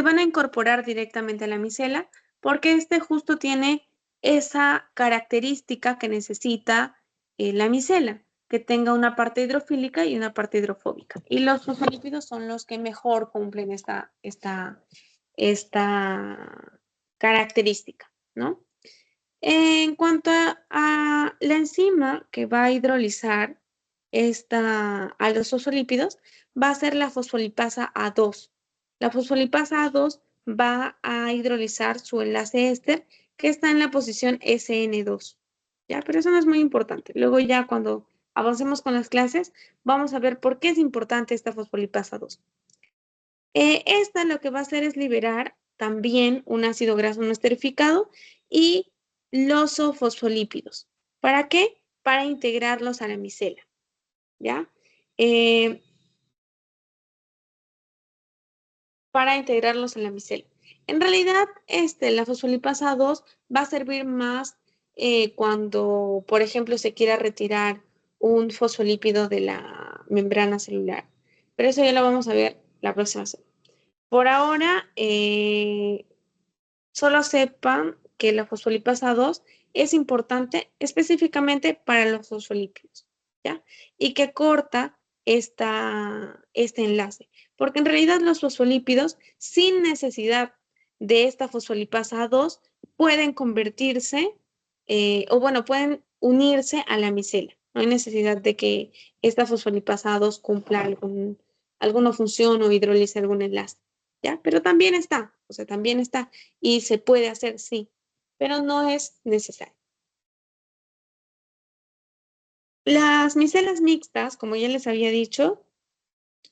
Speaker 1: van a incorporar directamente a la micela porque justo tiene esa característica que necesita la micela, que tenga una parte hidrofílica y una parte hidrofóbica. Y los fosfolípidos son los que mejor cumplen esta característica, ¿no? En cuanto a la enzima que va a hidrolizar a los fosfolípidos, va a ser la fosfolipasa A2. La fosfolipasa A2 va a hidrolizar su enlace éster que está en la posición SN2. ¿Ya? Pero eso no es muy importante. Luego ya cuando avancemos con las clases, vamos a ver por qué es importante esta fosfolipasa 2. Esta lo que va a hacer es liberar también un ácido graso no esterificado y los fosfolípidos. ¿Para qué? Para integrarlos a la micela, ¿ya? Para integrarlos en la micela. En realidad, la fosfolipasa 2 va a servir más cuando, por ejemplo, se quiera retirar un fosfolípido de la membrana celular. Pero eso ya lo vamos a ver la próxima semana. Por ahora, solo sepan que la fosfolipasa 2 es importante específicamente para los fosfolípidos, ¿ya? Y que corta este enlace. Porque en realidad los fosfolípidos, sin necesidad de esta fosfolipasa 2, pueden convertirse, pueden unirse a la micela. No hay necesidad de que esta fosfolipasa 2 cumpla alguna función o hidrolice algún enlace, ¿ya? Pero también está, también está y se puede hacer, sí, pero no es necesario. Las micelas mixtas, como ya les había dicho,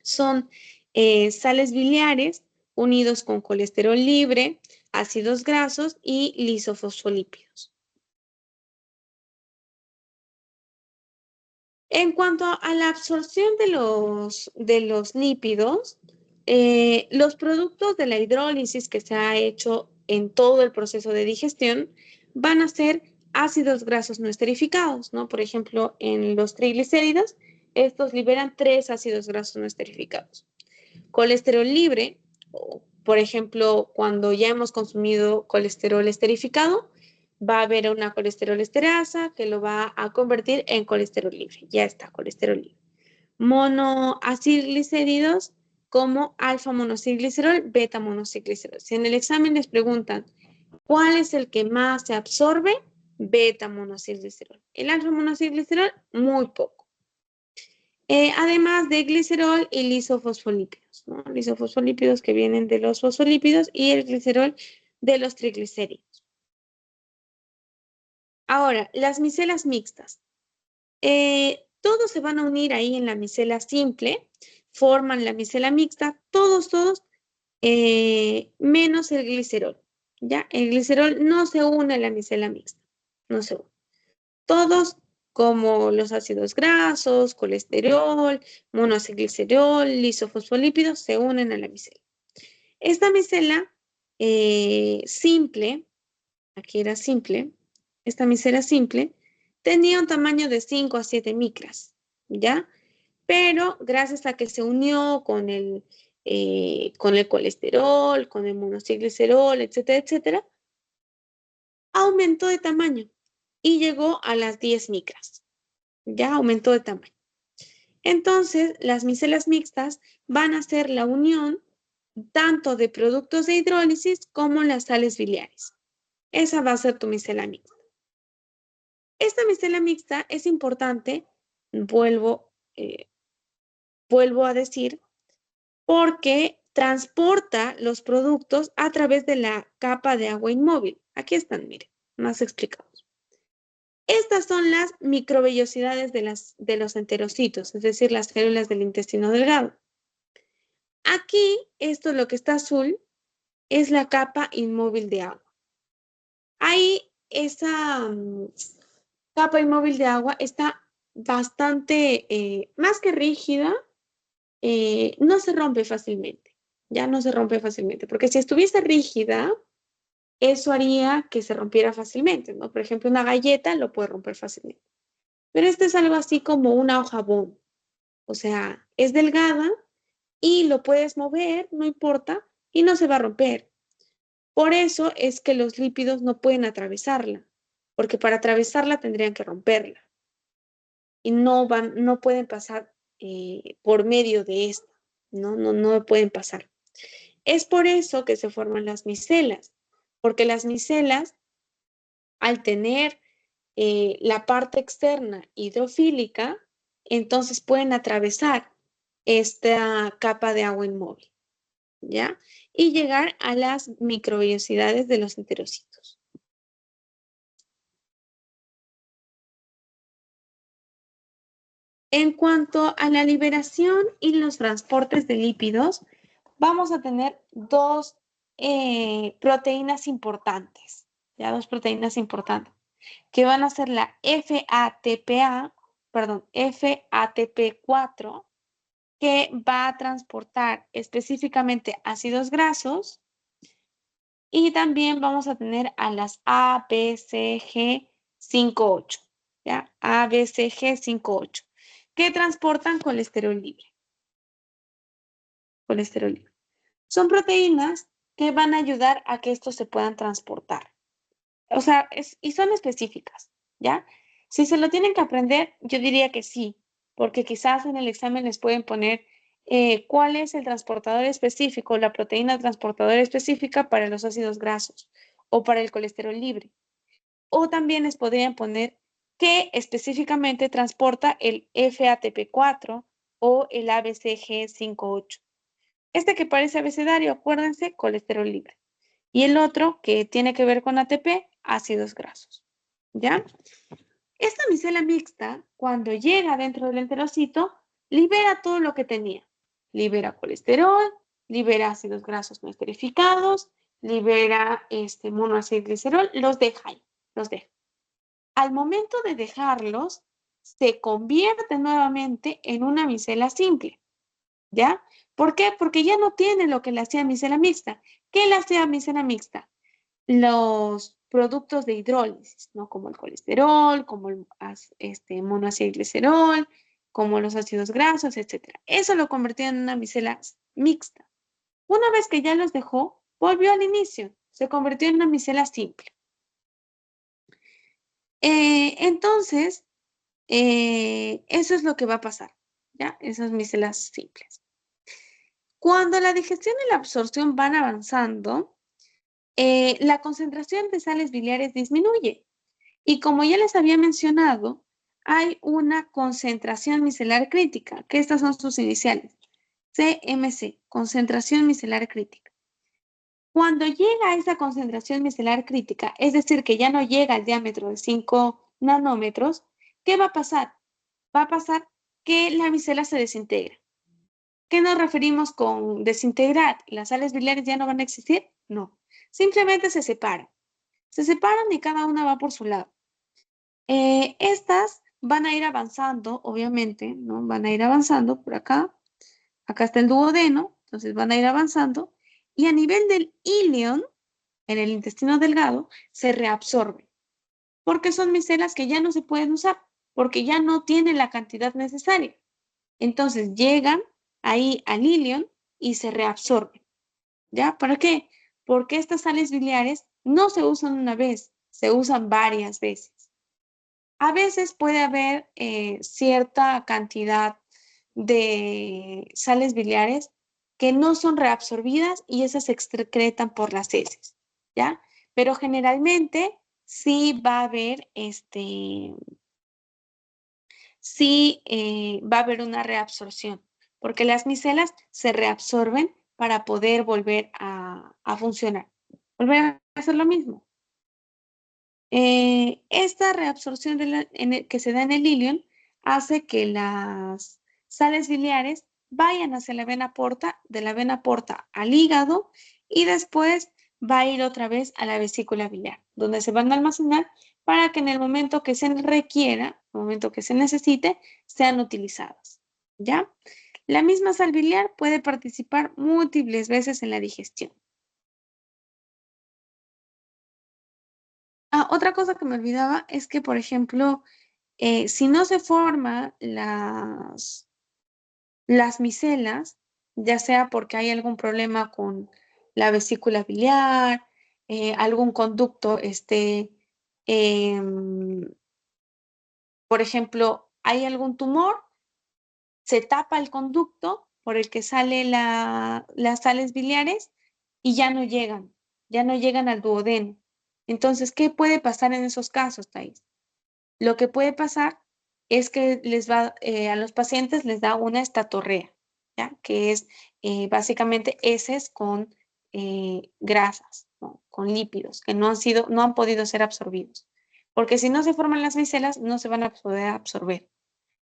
Speaker 1: son sales biliares unidos con colesterol libre, ácidos grasos y lisofosfolípidos. En cuanto a la absorción de los lípidos, los productos de la hidrólisis que se ha hecho en todo el proceso de digestión van a ser ácidos grasos no esterificados, ¿no? Por ejemplo, en los triglicéridos, estos liberan 3 ácidos grasos no esterificados. Colesterol libre, por ejemplo, cuando ya hemos consumido colesterol esterificado, va a haber una colesterol esterasa que lo va a convertir en colesterol libre. Ya está, colesterol libre. Monoacilglicéridos como alfa monocilglicerol, beta monocilglicerol. Si en el examen les preguntan cuál es el que más se absorbe, beta monocilglicerol. El alfa monocilglicerol, muy poco. Además de glicerol y lisofosfolípidos, ¿no? Lisofosfolípidos que vienen de los fosfolípidos y el glicerol de los triglicéridos. Ahora, las micelas mixtas. Todos se van a unir ahí en la micela simple, forman la micela mixta, todos, menos el glicerol. ¿Ya? El glicerol no se une a la micela mixta, no se une. Todos como los ácidos grasos, colesterol, monoacilglicerol, lisofosfolípidos se unen a la micela. Esta micela simple, aquí era simple, esta micela simple tenía un tamaño de 5 a 7 micras, ¿ya? Pero gracias a que se unió con el colesterol, con el monoacilglicerol, etcétera, etcétera, aumentó de tamaño y llegó a las 10 micras. Ya aumentó de tamaño. Entonces, las micelas mixtas van a ser la unión tanto de productos de hidrólisis como las sales biliares. Esa va a ser tu micela mixta. Esta micela mixta es importante, vuelvo a decir, porque transporta los productos a través de la capa de agua inmóvil. Aquí están, miren, más explicados. Estas son las microvellosidades de los enterocitos, es decir, las células del intestino delgado. Aquí, esto lo que está azul, es la capa inmóvil de agua. Ahí, esa capa inmóvil de agua está bastante, más que rígida, no se rompe fácilmente. Ya no se rompe fácilmente, porque si estuviese rígida, eso haría que se rompiera fácilmente, ¿no? Por ejemplo, una galleta lo puede romper fácilmente. Pero este es algo así como una hoja bond. O sea, es delgada y lo puedes mover, no importa, y no se va a romper. Por eso es que los lípidos no pueden atravesarla, porque para atravesarla tendrían que romperla y no pueden pasar por medio de esta, no pueden pasar. Es por eso que se forman las micelas, porque las micelas, al tener la parte externa hidrofílica, entonces pueden atravesar esta capa de agua inmóvil, ¿ya? Y llegar a las microvellosidades de los enterocitos. En cuanto a la liberación y los transportes de lípidos, vamos a tener dos proteínas importantes, ya dos proteínas importantes, que van a ser la FATP4, que va a transportar específicamente ácidos grasos, y también vamos a tener a las ABCG58, ¿ya? ABCG58, que transportan colesterol libre. Colesterol libre. Son proteínas que van a ayudar a que estos se puedan transportar. O sea, y son específicas, ¿ya? Si se lo tienen que aprender, yo diría que sí, porque quizás en el examen les pueden poner cuál es el transportador específico, la proteína transportadora específica para los ácidos grasos o para el colesterol libre. O también les podrían poner qué específicamente transporta el FATP4 o el ABCG58. Este que parece abecedario, acuérdense, colesterol libre. Y el otro que tiene que ver con ATP, ácidos grasos. ¿Ya? Esta micela mixta, cuando llega dentro del enterocito, libera todo lo que tenía. Libera colesterol, libera ácidos grasos no esterificados, libera monoacilglicerol, los deja ahí, los deja. Al momento de dejarlos, se convierte nuevamente en una micela simple. ¿Ya? ¿Por qué? Porque ya no tiene lo que le hacía micela mixta. ¿Qué le hacía micela mixta? Los productos de hidrólisis, ¿no? Como el colesterol, como el monoacilglicerol, como los ácidos grasos, etc. Eso lo convirtió en una micela mixta. Una vez que ya los dejó, volvió al inicio, se convirtió en una micela simple. Entonces, eso es lo que va a pasar, ¿ya? Esas micelas simples. Cuando la digestión y la absorción van avanzando, la concentración de sales biliares disminuye. Y como ya les había mencionado, hay una concentración micelar crítica, que estas son sus iniciales. CMC, concentración micelar crítica. Cuando llega a esa concentración micelar crítica, es decir, que ya no llega al diámetro de 5 nanómetros, ¿qué va a pasar? Va a pasar que la micela se desintegra. ¿Qué nos referimos con desintegrar? ¿Las sales biliares ya no van a existir? No, simplemente se separan. Se separan y cada una va por su lado. Estas van a ir avanzando, obviamente, ¿no? Van a ir avanzando por acá. Acá está el duodeno, entonces van a ir avanzando. Y a nivel del ilion, en el intestino delgado, se reabsorben. Porque son micelas que ya no se pueden usar, porque ya no tienen la cantidad necesaria. Entonces llegan ahí al ilion y se reabsorben. ¿Ya? ¿Para qué? Porque estas sales biliares no se usan una vez, se usan varias veces. A veces puede haber cierta cantidad de sales biliares que no son reabsorbidas y esas se excretan por las heces, ¿ya? Pero generalmente sí va a haber sí va a haber una reabsorción, porque las micelas se reabsorben para poder volver a funcionar. Volver a hacer lo mismo. Esta reabsorción que se da en el ileum hace que las sales biliares vayan hacia la vena porta, de la vena porta al hígado y después va a ir otra vez a la vesícula biliar, donde se van a almacenar para que en el momento que se requiera, en el momento que se necesite, sean utilizadas. ¿Ya? La misma sal biliar puede participar múltiples veces en la digestión. Otra cosa que me olvidaba es que, por ejemplo, si no se forman las micelas, ya sea porque hay algún problema con la vesícula biliar, algún conducto em, por ejemplo, hay algún tumor, se tapa el conducto por el que salen las sales biliares y ya no llegan al duodeno. Entonces, ¿qué puede pasar en esos casos, Thais? Lo que puede pasar es que a los pacientes les da una estatorrea, ¿ya? Que es básicamente heces con grasas, ¿no? Con lípidos que no han podido ser absorbidos. Porque si no se forman las micelas, no se van a poder absorber.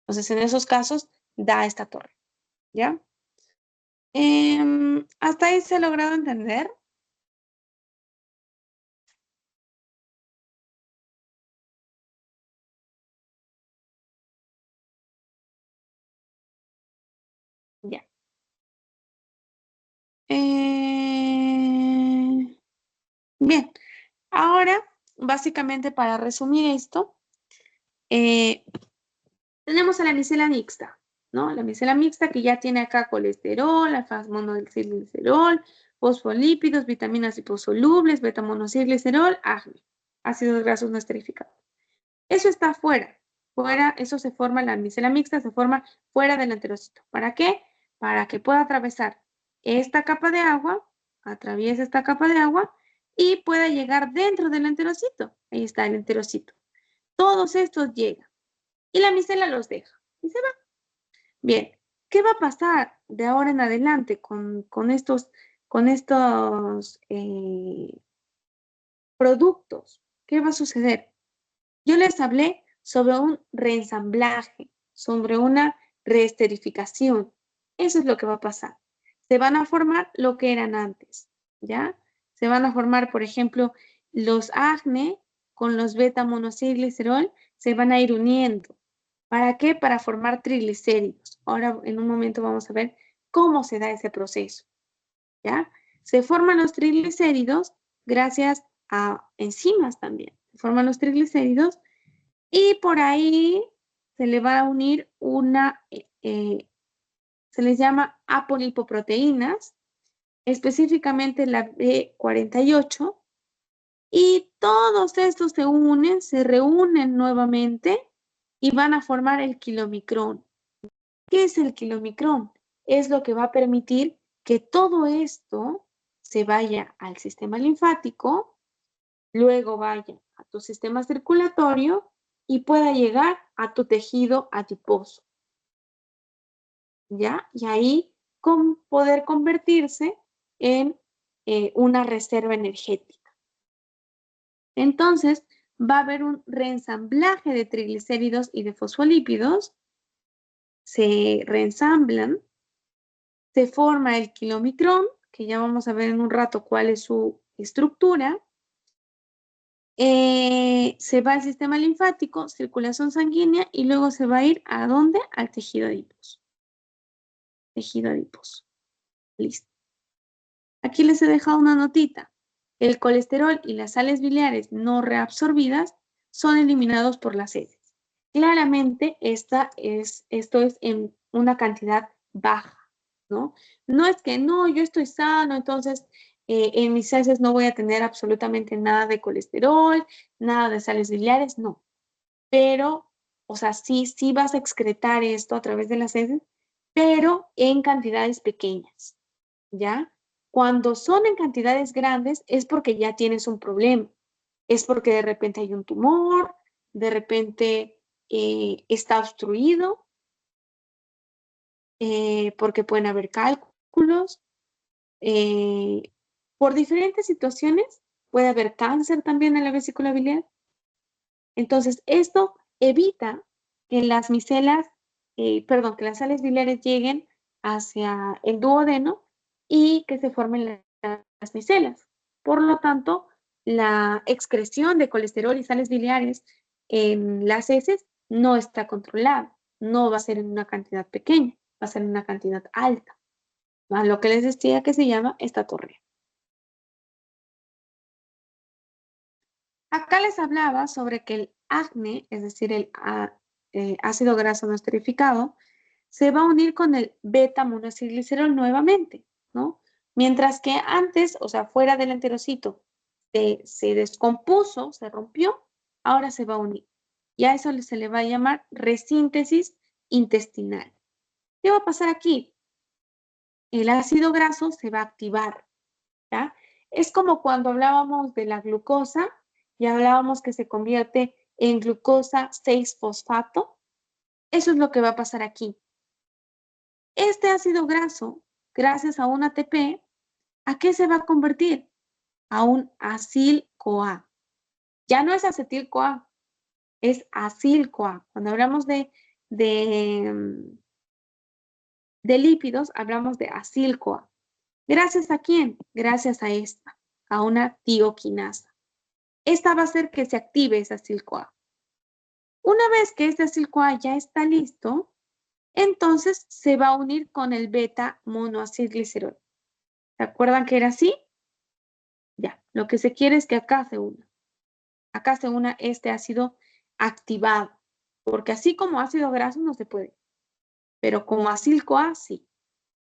Speaker 1: Entonces, en esos casos, da estatorrea, ¿ya? ¿Hasta ahí se ha logrado entender? Ya. Bien, ahora, básicamente para resumir esto, tenemos a la micela mixta, ¿no? La micela mixta que ya tiene acá colesterol, alfa-monodesilglicerol, fosfolípidos, vitaminas liposolubles, beta-monosilglicerol, acné, ácidos grasos no esterificados. Eso está fuera, eso se forma, la micela mixta se forma fuera del enterocito. ¿Para qué? Para que pueda atravesar esta capa de agua, atraviesa esta capa de agua y pueda llegar dentro del enterocito. Ahí está el enterocito. Todos estos llegan y la micela los deja y se va. Bien, ¿qué va a pasar de ahora en adelante con estos productos? ¿Qué va a suceder? Yo les hablé sobre un reensamblaje, sobre una reesterificación. Eso es lo que va a pasar. Se van a formar lo que eran antes, ¿ya? Se van a formar, por ejemplo, los acne con los beta-monosilglicerol se van a ir uniendo. ¿Para qué? Para formar triglicéridos. Ahora, en un momento vamos a ver cómo se da ese proceso, ¿ya? Se forman los triglicéridos gracias a enzimas también. Se forman los triglicéridos y por ahí se le va a unir se les llama apolipoproteínas, específicamente la B48, y todos estos se reúnen nuevamente y van a formar el kilomicrón. ¿Qué es el kilomicrón? Es lo que va a permitir que todo esto se vaya al sistema linfático, luego vaya a tu sistema circulatorio y pueda llegar a tu tejido adiposo, ¿ya? Y ahí poder convertirse en una reserva energética. Entonces, va a haber un reensamblaje de triglicéridos y de fosfolípidos, se reensamblan, se forma el kilomicrón, que ya vamos a ver en un rato cuál es su estructura, se va al sistema linfático, circulación sanguínea y luego se va a ir ¿a dónde? Al tejido adiposo. Tejido adiposo. Listo. Aquí les he dejado una notita. El colesterol y las sales biliares no reabsorbidas son eliminados por las heces. Claramente esto es en una cantidad baja, ¿no? No es que no, yo estoy sano, entonces en mis heces no voy a tener absolutamente nada de colesterol, nada de sales biliares, no. Pero, o sea, sí vas a excretar esto a través de las heces, pero en cantidades pequeñas, ¿ya? Cuando son en cantidades grandes es porque ya tienes un problema, es porque de repente hay un tumor, de repente está obstruido, porque pueden haber cálculos, por diferentes situaciones puede haber cáncer también en la vesícula biliar. Entonces, esto evita que las micelas, que las sales biliares lleguen hacia el duodeno y que se formen las micelas. Por lo tanto, la excreción de colesterol y sales biliares en las heces no está controlada. No va a ser en una cantidad pequeña, va a ser en una cantidad alta. A lo que les decía que se llama estatorrea. Acá les hablaba sobre que el acné, es decir, el ácido graso no esterificado, se va a unir con el beta-monoacilglicerol nuevamente, ¿no? Mientras que antes, o sea, fuera del enterocito, se descompuso, se rompió, ahora se va a unir. Y a eso se le va a llamar resíntesis intestinal. ¿Qué va a pasar aquí? El ácido graso se va a activar, ¿ya? Es como cuando hablábamos de la glucosa y hablábamos que se convierte en glucosa 6-fosfato. Eso es lo que va a pasar aquí. Este ácido graso, gracias a un ATP, ¿a qué se va a convertir? A un acil-CoA. Ya no es acetil-CoA, es acil-CoA. Cuando hablamos de lípidos, hablamos de acil-CoA. ¿Gracias a quién? Gracias a esta, a una tioquinasa. Esta va a hacer que se active esa acil-CoA. Una vez que este acil-CoA ya está listo, entonces se va a unir con el beta-monoacilglicerol. ¿Se acuerdan que era así? Ya, lo que se quiere es que acá se una. Acá se una este ácido activado, porque así como ácido graso no se puede, pero como acil-CoA sí.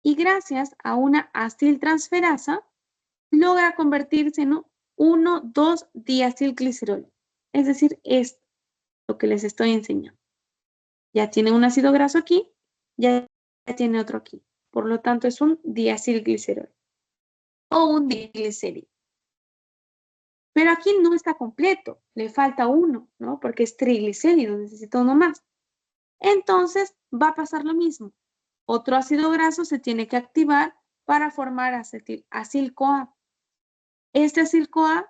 Speaker 1: Y gracias a una aciltransferasa logra convertirse en 1,2-diacilglicerol. Es decir, es lo que les estoy enseñando. Ya tiene un ácido graso aquí, ya tiene otro aquí. Por lo tanto, es un diacilglicerol o un diglicérido. Pero aquí no está completo, le falta uno, ¿no? Porque es triglicérido, necesita uno más. Entonces, va a pasar lo mismo. Otro ácido graso se tiene que activar para formar acil-CoA. Este acil-CoA,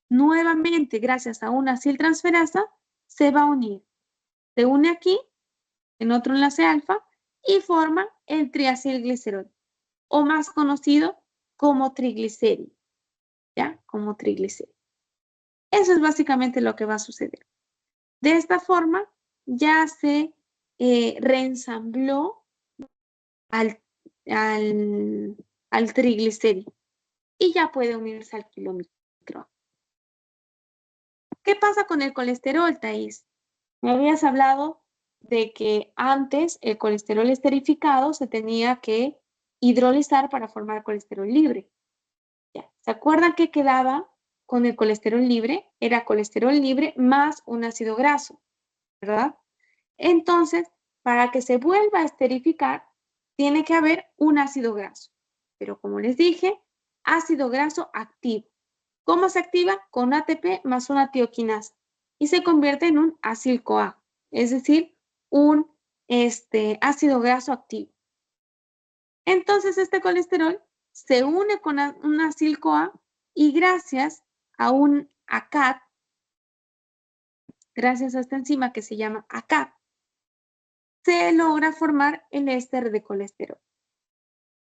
Speaker 1: nuevamente, gracias a una aciltransferasa, se va a unir. Se une aquí, en otro enlace alfa, y forma el triacilglicerol, o más conocido como triglicérido, ¿ya? Como triglicérido. Eso es básicamente lo que va a suceder. De esta forma, ya se reensambló al triglicérido y ya puede unirse al kilómetro. ¿Qué pasa con el colesterol, Thais? Me habías hablado de que antes el colesterol esterificado se tenía que hidrolizar para formar colesterol libre. Ya. ¿Se acuerdan qué quedaba con el colesterol libre? Era colesterol libre más un ácido graso, ¿verdad? Entonces, para que se vuelva a esterificar, tiene que haber un ácido graso. Pero como les dije, ácido graso activo. ¿Cómo se activa? Con ATP más una tioquinasa. Y se convierte en un acil-CoA, es decir, un ácido graso activo. Entonces, este colesterol se une con un acil-CoA y gracias a un ACAT, gracias a esta enzima que se llama ACAT, se logra formar el éster de colesterol.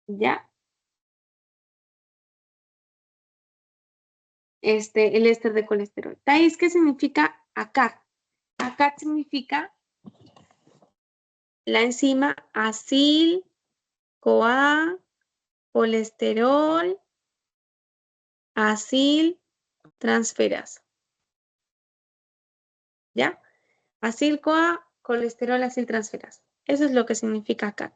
Speaker 1: ¿Ya? El éster de colesterol. Thais, ¿qué significa ACAT? ACAT significa la enzima acil-CoA, colesterol, aciltransferasa. ¿Ya? Acil-CoA, colesterol, aciltransferasa. Eso es lo que significa ACAT.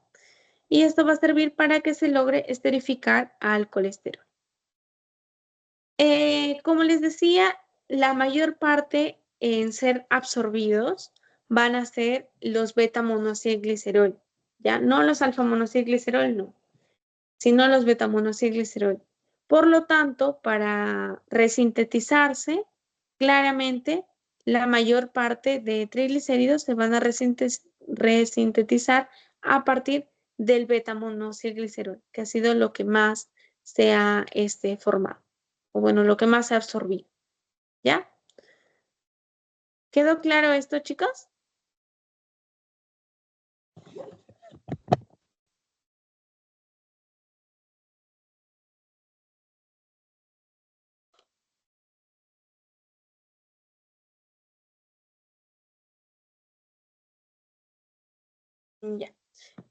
Speaker 1: Y esto va a servir para que se logre esterificar al colesterol. Como les decía, la mayor parte en ser absorbidos van a ser los beta-monoacilglicerol, ¿ya? No los alfa-monoacilglicerol, no, sino los beta-monoacilglicerol. Por lo tanto, para resintetizarse, claramente la mayor parte de triglicéridos se van a resintetizar a partir del beta-monoacilglicerol, que ha sido lo que más se ha formado. O bueno, lo que más se ha absorbido. ¿Ya? ¿Quedó claro esto, chicos? Ya.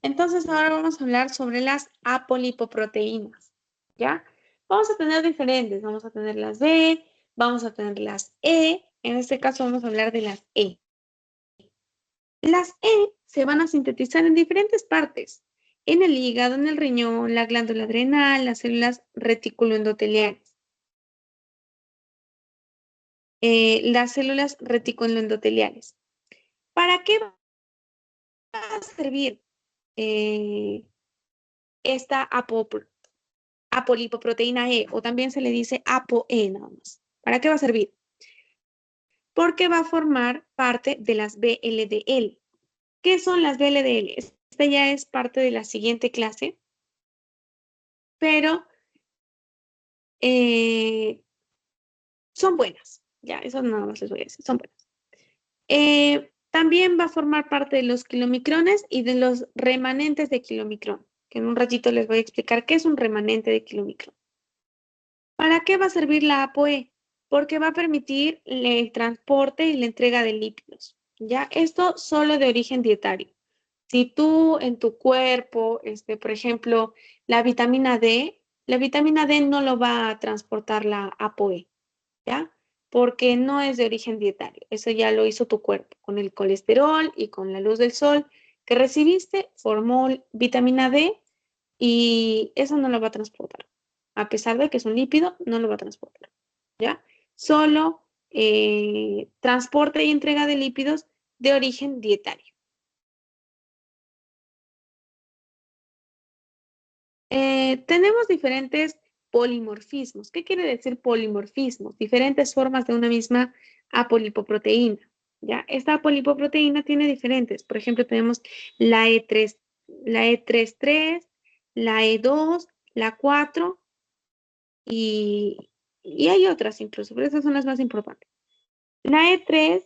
Speaker 1: Entonces ahora vamos a hablar sobre las apolipoproteínas. ¿Ya? Vamos a tener diferentes. Vamos a tener las B, vamos a tener las E. En este caso vamos a hablar de las E. Las E se van a sintetizar en diferentes partes. En el hígado, en el riñón, la glándula adrenal, las células reticuloendoteliales. Las células reticuloendoteliales. ¿Para qué va a servir esta apolipoproteína E? O también se le dice ApoE nada más. ¿Para qué va a servir? Porque va a formar parte de las VLDL. ¿Qué son las VLDL? Esta ya es parte de la siguiente clase, pero son buenas. Ya, eso nada más les voy a decir, son buenas. También va a formar parte de los kilomicrones y de los remanentes de kilomicrón, que en un ratito les voy a explicar qué es un remanente de kilomicrón. ¿Para qué va a servir la ApoE? Porque va a permitir el transporte y la entrega de lípidos. ¿Ya? Esto solo de origen dietario. Si tú en tu cuerpo, por ejemplo, la vitamina D no lo va a transportar la ApoE, ¿ya? Porque no es de origen dietario. Eso ya lo hizo tu cuerpo. Con el colesterol y con la luz del sol que recibiste, formó vitamina D y eso no lo va a transportar. A pesar de que es un lípido, no lo va a transportar, ¿ya? Solo transporte y entrega de lípidos de origen dietario. Tenemos diferentes polimorfismos. ¿Qué quiere decir polimorfismos? Diferentes formas de una misma apolipoproteína. ¿Ya? Esta apolipoproteína tiene diferentes. Por ejemplo, tenemos la E3, la E33, la E2, la 4 y hay otras incluso, pero esas son las más importantes. La E3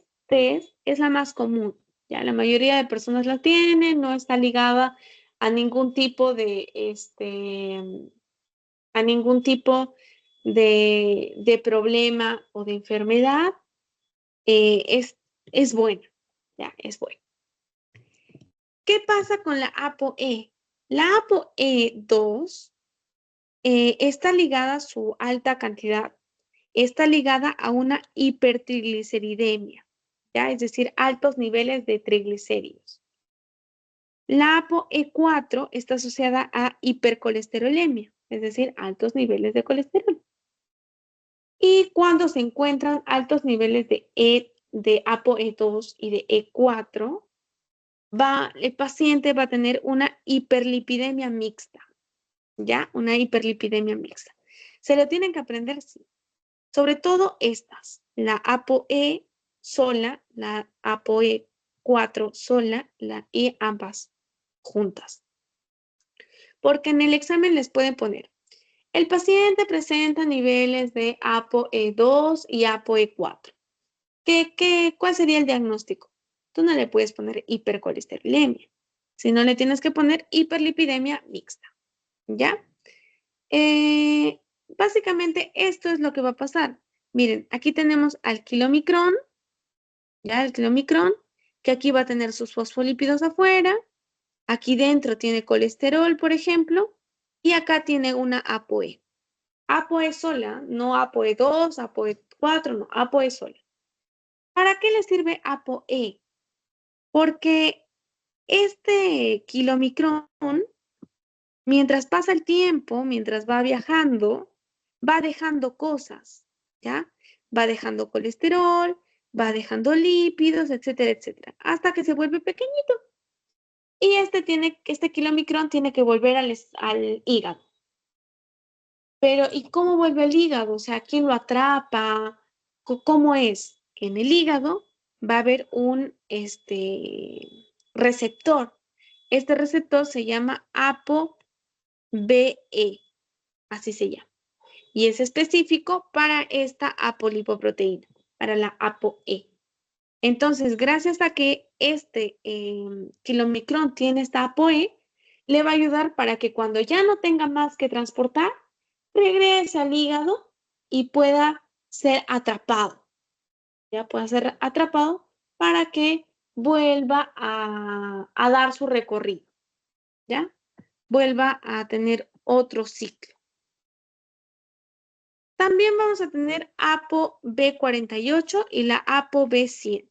Speaker 1: es la más común. Ya la mayoría de personas la tienen, no está ligada a ningún tipo de a ningún tipo de problema o de enfermedad, es buena, ya, es buena. ¿Qué pasa con la ApoE? La ApoE2 está ligada a su alta cantidad, está ligada a una hipertrigliceridemia, ¿ya? Es decir, altos niveles de triglicéridos. La ApoE4 está asociada a hipercolesterolemia, es decir, altos niveles de colesterol. Y cuando se encuentran altos niveles de ApoE2 y de E4, el paciente va a tener una hiperlipidemia mixta, ¿ya? Una hiperlipidemia mixta. Se lo tienen que aprender, sí. Sobre todo estas, la ApoE sola, la ApoE4 sola, y ambas juntas. Porque en el examen les pueden poner, el paciente presenta niveles de ApoE2 y ApoE4. ¿Cuál sería el diagnóstico? Tú no le puedes poner hipercolesterolemia, sino le tienes que poner hiperlipidemia mixta, ¿ya? Básicamente esto es lo que va a pasar. Miren, aquí tenemos al kilomicrón, ¿ya? El kilomicrón, que aquí va a tener sus fosfolípidos afuera, aquí dentro tiene colesterol, por ejemplo, y acá tiene una ApoE. ApoE sola, no ApoE2, ApoE4, no, ApoE sola. ¿Para qué le sirve ApoE? Porque este kilomicrón, mientras pasa el tiempo, mientras va viajando, va dejando cosas, ¿ya? Va dejando colesterol, va dejando lípidos, etcétera, etcétera, hasta que se vuelve pequeñito. Y este kilomicrón tiene que volver al hígado. Pero, ¿y cómo vuelve al hígado? O sea, ¿quién lo atrapa? ¿Cómo es? En el hígado va a haber un receptor. Este receptor se llama ApoBE. así se llama. Y es específico para esta apolipoproteína, para la ApoE. Entonces, gracias a que este kilomicrón tiene esta ApoE, le va a ayudar para que cuando ya no tenga más que transportar, regrese al hígado y pueda ser atrapado. Ya pueda ser atrapado para que vuelva a dar su recorrido. ¿Ya? Vuelva a tener otro ciclo. También vamos a tener ApoB48 y la ApoB100.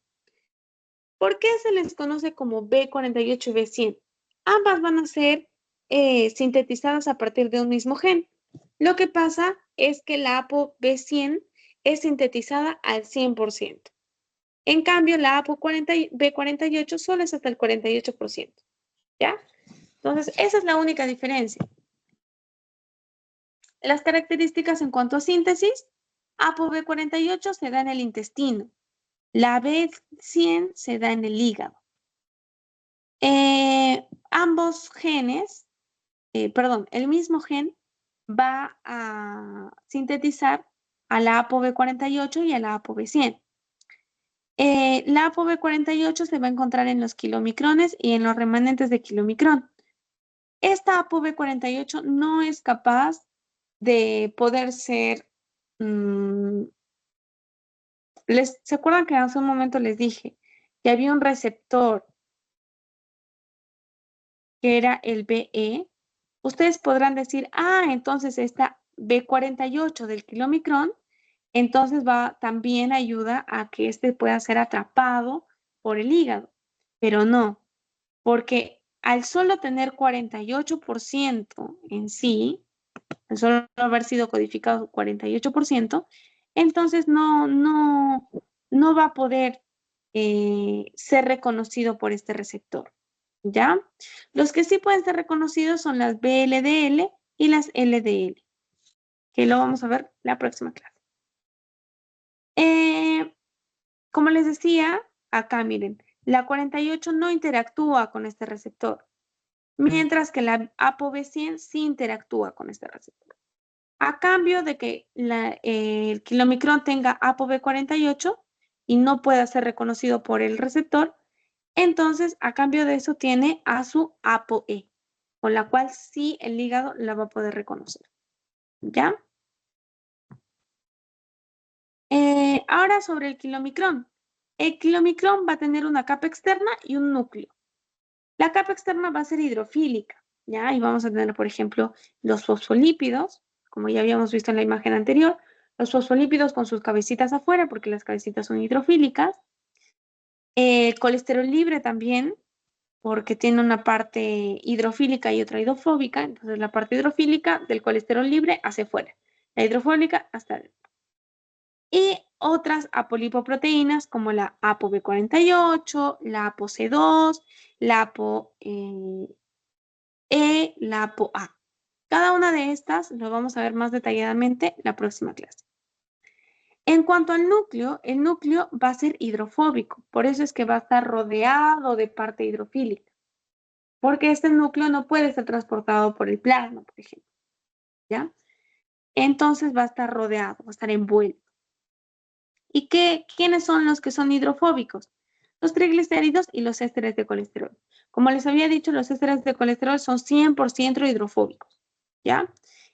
Speaker 1: ¿Por qué se les conoce como B48 y B100? Ambas van a ser sintetizadas a partir de un mismo gen. Lo que pasa es que la ApoB100 es sintetizada al 100%. En cambio, la ApoB48 solo es hasta el 48%. ¿Ya? Entonces, esa es la única diferencia. Las características en cuanto a síntesis, ApoB48 se da en el intestino, la B100 se da en el hígado. Ambos genes, el mismo gen va a sintetizar a la ApoB48 y a la ApoB100. La ApoB48 se va a encontrar en los kilomicrones y en los remanentes de kilomicrón. Esta ApoB48 no es capaz de poder ser... ¿se acuerdan que hace un momento les dije que había un receptor que era el BE? Ustedes podrán decir, entonces esta B48 del kilomicrón, entonces también ayuda a que este pueda ser atrapado por el hígado. Pero no, porque al solo tener 48% en sí, al solo haber sido codificado 48%, entonces no va a poder ser reconocido por este receptor. ¿Ya? Los que sí pueden ser reconocidos son las BLDL y las LDL, que lo vamos a ver la próxima clase. Como les decía, acá miren, la 48 no interactúa con este receptor, mientras que la ApoB100 sí interactúa con este receptor. A cambio de que el kilomicrón tenga ApoB48 y no pueda ser reconocido por el receptor, entonces a cambio de eso tiene a su ApoE, con la cual sí el hígado la va a poder reconocer. ¿Ya? Ahora sobre el kilomicrón. El kilomicrón va a tener una capa externa y un núcleo. La capa externa va a ser hidrofílica, ¿ya? Y vamos a tener, por ejemplo, los fosfolípidos, como ya habíamos visto en la imagen anterior, los fosfolípidos con sus cabecitas afuera, porque las cabecitas son hidrofílicas. El colesterol libre también, porque tiene una parte hidrofílica y otra hidrofóbica. Entonces, la parte hidrofílica del colesterol libre hacia afuera, la hidrofóbica hasta adentro. Y otras apolipoproteínas como la ApoB48, la ApoC2, la ApoE, la ApoA. Cada una de estas lo vamos a ver más detalladamente la próxima clase. En cuanto al núcleo, el núcleo va a ser hidrofóbico, por eso es que va a estar rodeado de parte hidrofílica, porque este núcleo no puede ser transportado por el plasma, por ejemplo, ¿ya? Entonces va a estar rodeado, va a estar envuelto. ¿Y quiénes son los que son hidrofóbicos? Los triglicéridos y los ésteres de colesterol. Como les había dicho, los ésteres de colesterol son 100% hidrofóbicos, ¿ya?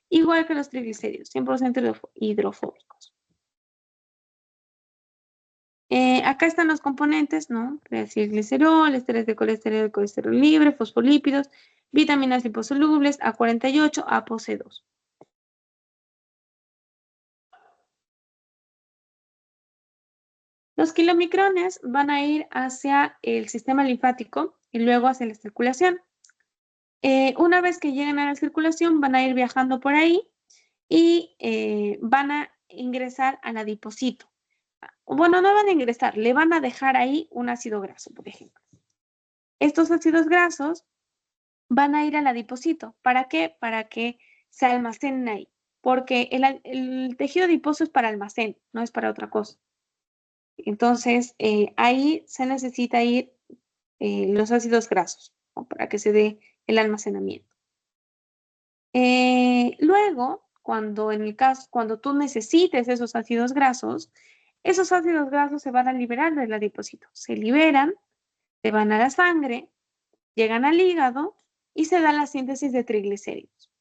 Speaker 1: Igual que los triglicéridos, 100% hidrofóbicos. Acá están los componentes, ¿no? Triacilglicerol, ésteres de colesterol libre, fosfolípidos, vitaminas liposolubles, A48, ApoC2. Los kilomicrones van a ir hacia el sistema linfático y luego hacia la circulación. Una vez que lleguen a la circulación, van a ir viajando por ahí y van a ingresar al adipocito. Bueno, no van a ingresar, le van a dejar ahí un ácido graso, por ejemplo. Estos ácidos grasos van a ir al adipocito. ¿Para qué? Para que se almacenen ahí. Porque el tejido adiposo es para almacén, no es para otra cosa. Entonces, ahí se necesita ir los ácidos grasos, ¿no? Para que se dé el almacenamiento. Luego, cuando tú necesites esos ácidos grasos se van a liberar del adipocito. Se liberan, se van a la sangre, llegan al hígado y se da la síntesis de triglicéridos.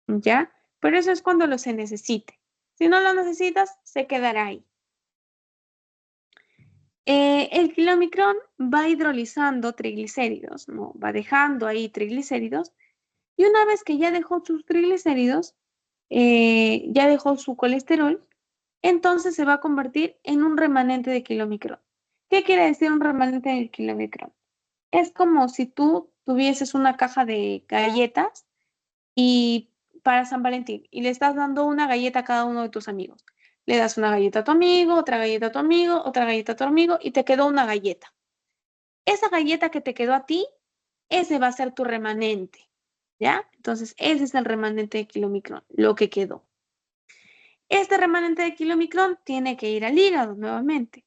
Speaker 1: ¿Ya? Pero eso es cuando lo se necesite. Si no lo necesitas, se quedará ahí. El kilomicrón va hidrolizando triglicéridos, ¿no? Va dejando ahí triglicéridos y una vez que ya dejó sus triglicéridos, ya dejó su colesterol, entonces se va a convertir en un remanente de kilomicrón. ¿Qué quiere decir un remanente de kilomicrón? Es como si tú tuvieses una caja de galletas y para San Valentín y le estás dando una galleta a cada uno de tus amigos. Le das una galleta a tu amigo, otra galleta a tu amigo, otra galleta a tu amigo y te quedó una galleta. Esa galleta que te quedó a ti, ese va a ser tu remanente, ¿ya? Entonces, ese es el remanente de kilomicrón, lo que quedó. Este remanente de kilomicrón tiene que ir al hígado nuevamente.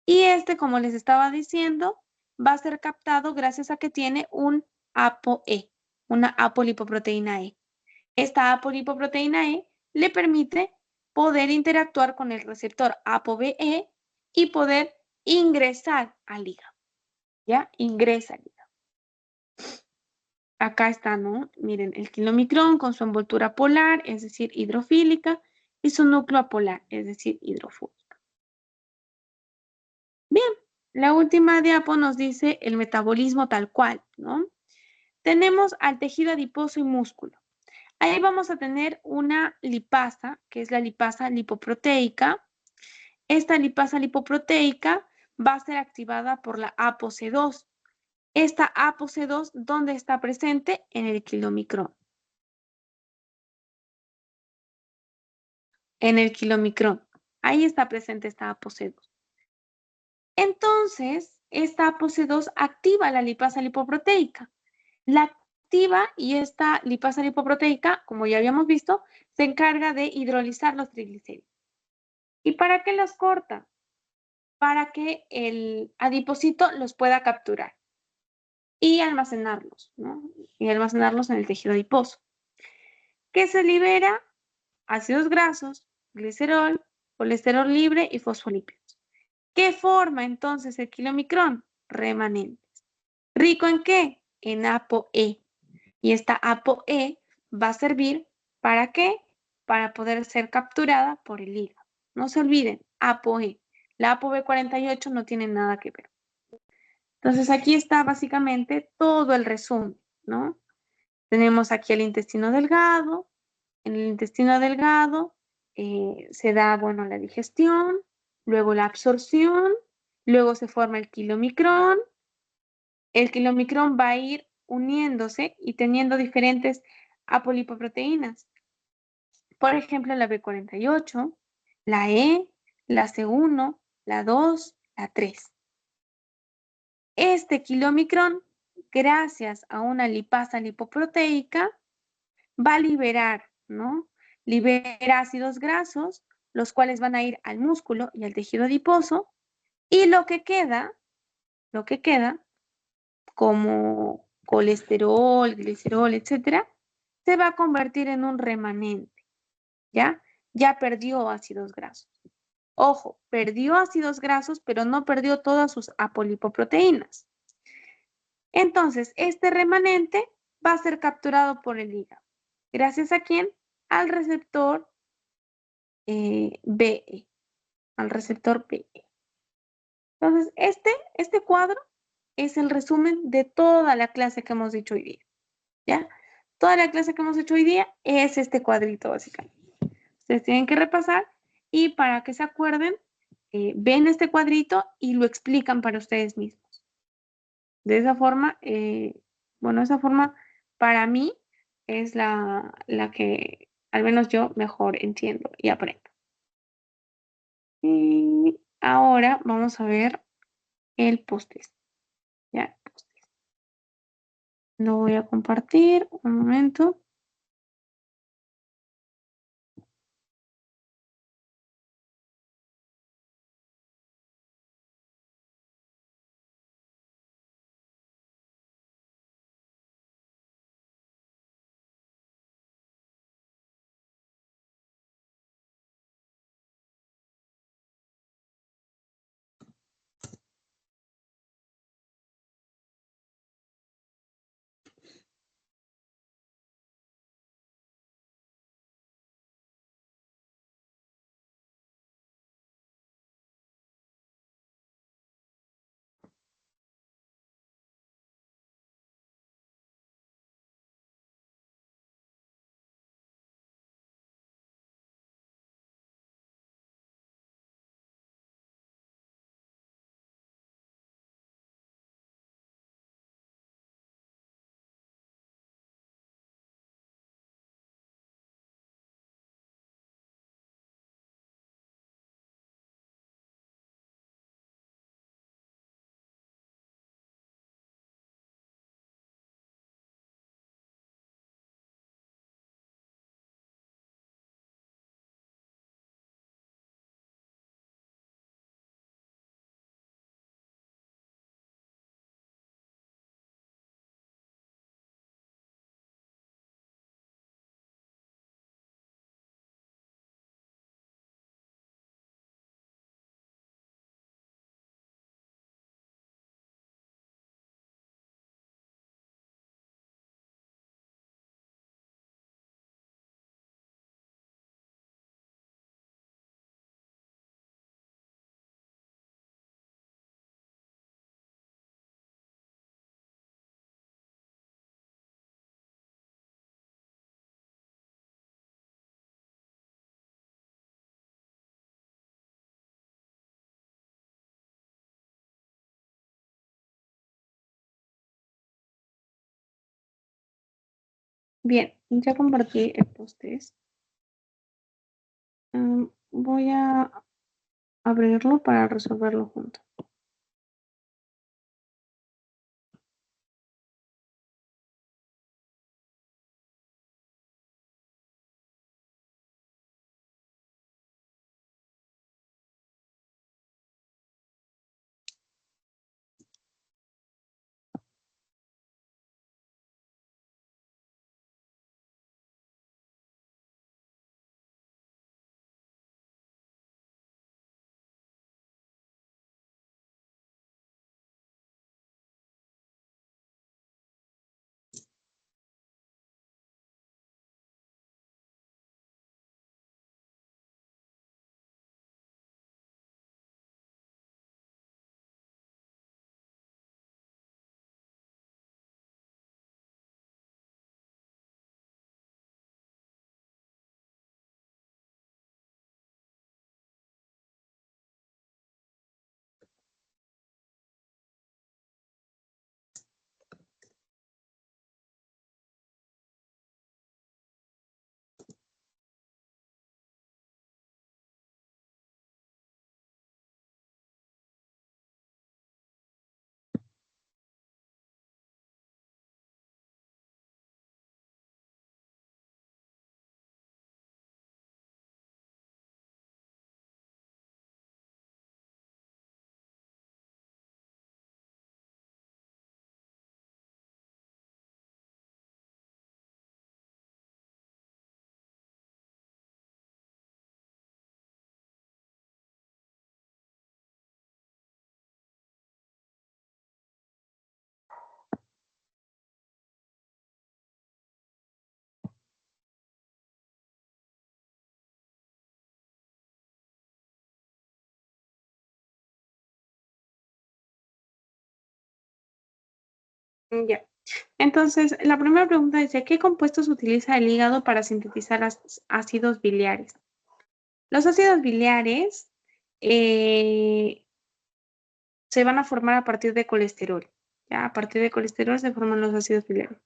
Speaker 1: Y este, como les estaba diciendo, va a ser captado gracias a que tiene un ApoE, una apolipoproteína E. Esta apolipoproteína E le permite poder interactuar con el receptor ApoBE y poder ingresar al hígado. ¿Ya? Ingresa al hígado. Acá está, ¿no? Miren, el kilomicrón con su envoltura polar, es decir, hidrofílica, y su núcleo apolar, es decir, hidrofóbico. Bien, la última diapo nos dice el metabolismo tal cual, ¿no? Tenemos al tejido adiposo y músculo. Ahí vamos a tener una lipasa, que es la lipasa lipoproteica. Esta lipasa lipoproteica va a ser activada por la ApoC2. Esta ApoC2, ¿dónde está presente? En el kilomicrón. En el kilomicrón. Ahí está presente esta ApoC2. Entonces, esta ApoC2 activa la lipasa lipoproteica. La activa y esta lipasa lipoproteica, como ya habíamos visto, se encarga de hidrolizar los triglicéridos. ¿Y para qué los corta? Para que el adipocito los pueda capturar y almacenarlos, ¿no? Y almacenarlos en el tejido adiposo. ¿Qué se libera? Ácidos grasos, glicerol, colesterol libre y fosfolípidos. ¿Qué forma entonces el kilomicrón? Remanentes. ¿Rico en qué? En ApoE. Y esta ApoE va a servir ¿para qué? Para poder ser capturada por el hígado. No se olviden, ApoE. La ApoB48 no tiene nada que ver. Entonces aquí está básicamente todo el resumen, ¿no? Tenemos aquí el intestino delgado. En el intestino delgado se da, bueno, la digestión, luego la absorción, luego se forma el kilomicrón. El kilomicrón va a ir uniéndose y teniendo diferentes apolipoproteínas. Por ejemplo, la B48, la E, la C1, la 2, la 3. Este kilomicrón, gracias a una lipasa lipoproteica, va a liberar, ¿no? Libera ácidos grasos, los cuales van a ir al músculo y al tejido adiposo, y lo que queda como colesterol, glicerol, etcétera, se va a convertir en un remanente, ¿ya? Ya perdió ácidos grasos. Ojo, perdió ácidos grasos, pero no perdió todas sus apolipoproteínas. Entonces, este remanente va a ser capturado por el hígado. ¿Gracias a quién? Al receptor BE, al receptor BE. Entonces, este cuadro es el resumen de toda la clase que hemos dicho hoy día, ¿ya? Toda la clase que hemos hecho hoy día es este cuadrito, básicamente. Ustedes tienen que repasar y para que se acuerden, ven este cuadrito y lo explican para ustedes mismos. De esa forma, bueno, esa forma para mí es la que al menos yo mejor entiendo y aprendo. Y ahora vamos a ver el post-test. Ya, post-test. Lo voy a compartir un momento. Bien, ya compartí el post-test. Voy a abrirlo para resolverlo juntos. Ya. Entonces, la primera pregunta dice, ¿qué compuestos utiliza el hígado para sintetizar ácidos biliares? Los ácidos biliares se van a formar a partir de colesterol. ¿Ya? A partir de colesterol se forman los ácidos biliares.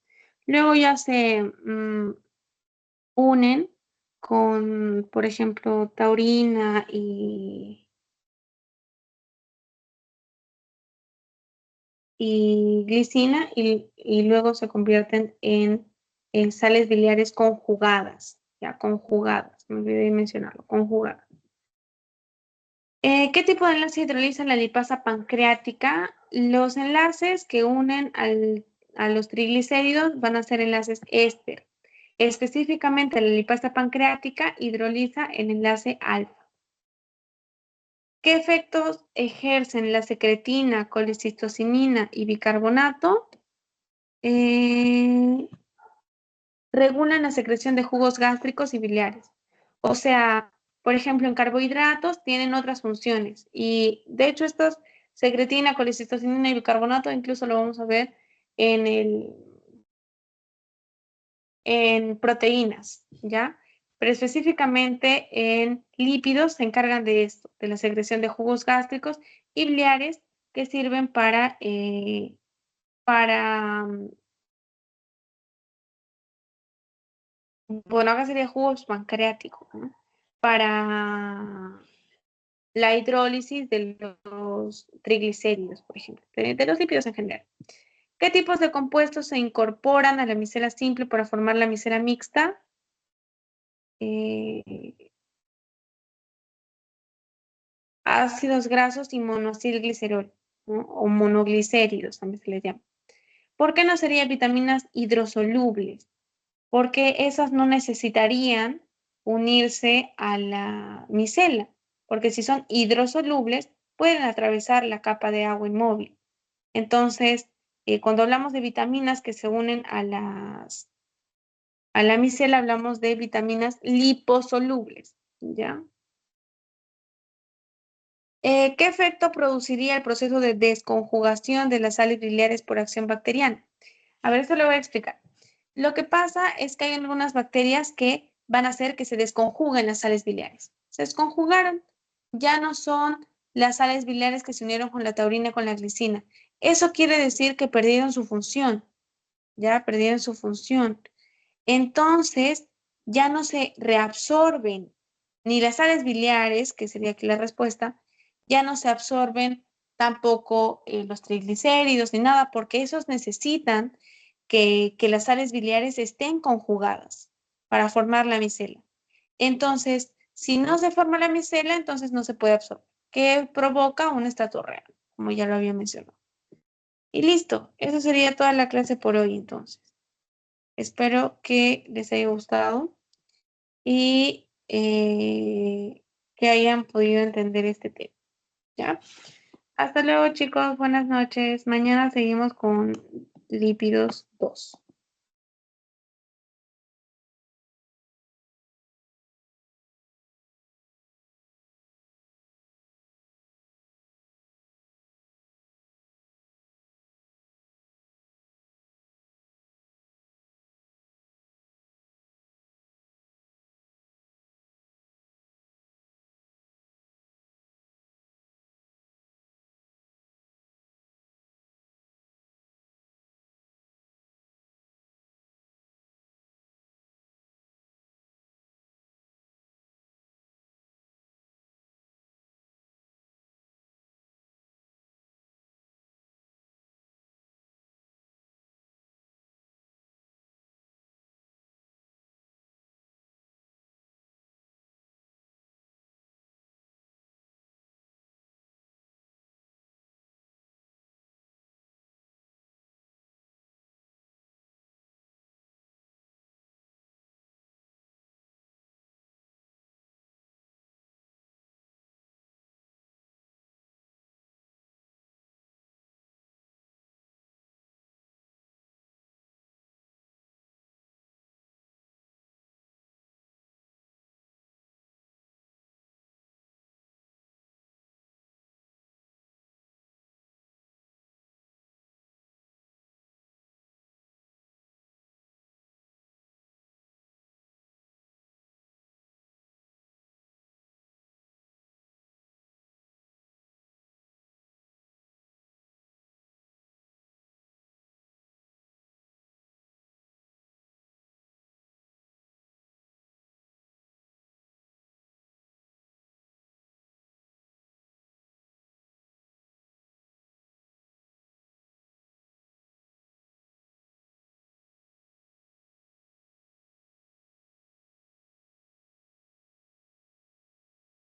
Speaker 1: Luego ya se unen con, por ejemplo, taurina y glicina y luego se convierten en sales biliares conjugadas, ya conjugadas, me olvidé de mencionarlo, conjugadas. ¿Qué tipo de enlace hidroliza la lipasa pancreática? Los enlaces que unen a los triglicéridos van a ser enlaces éster. Específicamente la lipasa pancreática hidroliza el enlace alfa. ¿Qué efectos ejercen la secretina, colecistocinina y bicarbonato? Regulan la secreción de jugos gástricos y biliares. O sea, por ejemplo, en carbohidratos tienen otras funciones y de hecho estas secretina, colecistocinina y bicarbonato incluso lo vamos a ver en proteínas, ¿ya? Pero específicamente en lípidos se encargan de esto, de la secreción de jugos gástricos y biliares que sirven bueno, acá sería jugos pancreáticos, ¿no? Para la hidrólisis de los triglicéridos, por ejemplo, de los lípidos en general. ¿Qué tipos de compuestos se incorporan a la micela simple para formar la micela mixta? Ácidos grasos y monoacilglicerol, ¿no? O monoglicéridos, también se les llama. ¿Por qué no serían vitaminas hidrosolubles? Porque esas no necesitarían unirse a la micela, porque si son hidrosolubles, pueden atravesar la capa de agua inmóvil. Entonces, cuando hablamos de vitaminas que se unen a la micela, hablamos de vitaminas liposolubles, ¿ya? ¿Qué efecto produciría el proceso de desconjugación de las sales biliares por acción bacteriana? A ver, esto lo voy a explicar. Lo que pasa es que hay algunas bacterias que van a hacer que se desconjuguen las sales biliares. Se desconjugaron, ya no son las sales biliares que se unieron con la taurina y con la glicina. Eso quiere decir que perdieron su función, ya perdieron su función. entonces ya no se reabsorben ni las sales biliares, que sería aquí la respuesta, ya no se absorben tampoco los triglicéridos ni nada, porque esos necesitan que las sales biliares estén conjugadas para formar la micela. Entonces, si no se forma la micela, entonces no se puede absorber, que provoca un estatus renal, como ya lo había mencionado. Y listo, eso sería toda la clase por hoy entonces. Espero que les haya gustado y que hayan podido entender este tema. ¿Ya? Hasta luego, chicos. Buenas noches. Mañana seguimos con lípidos 2.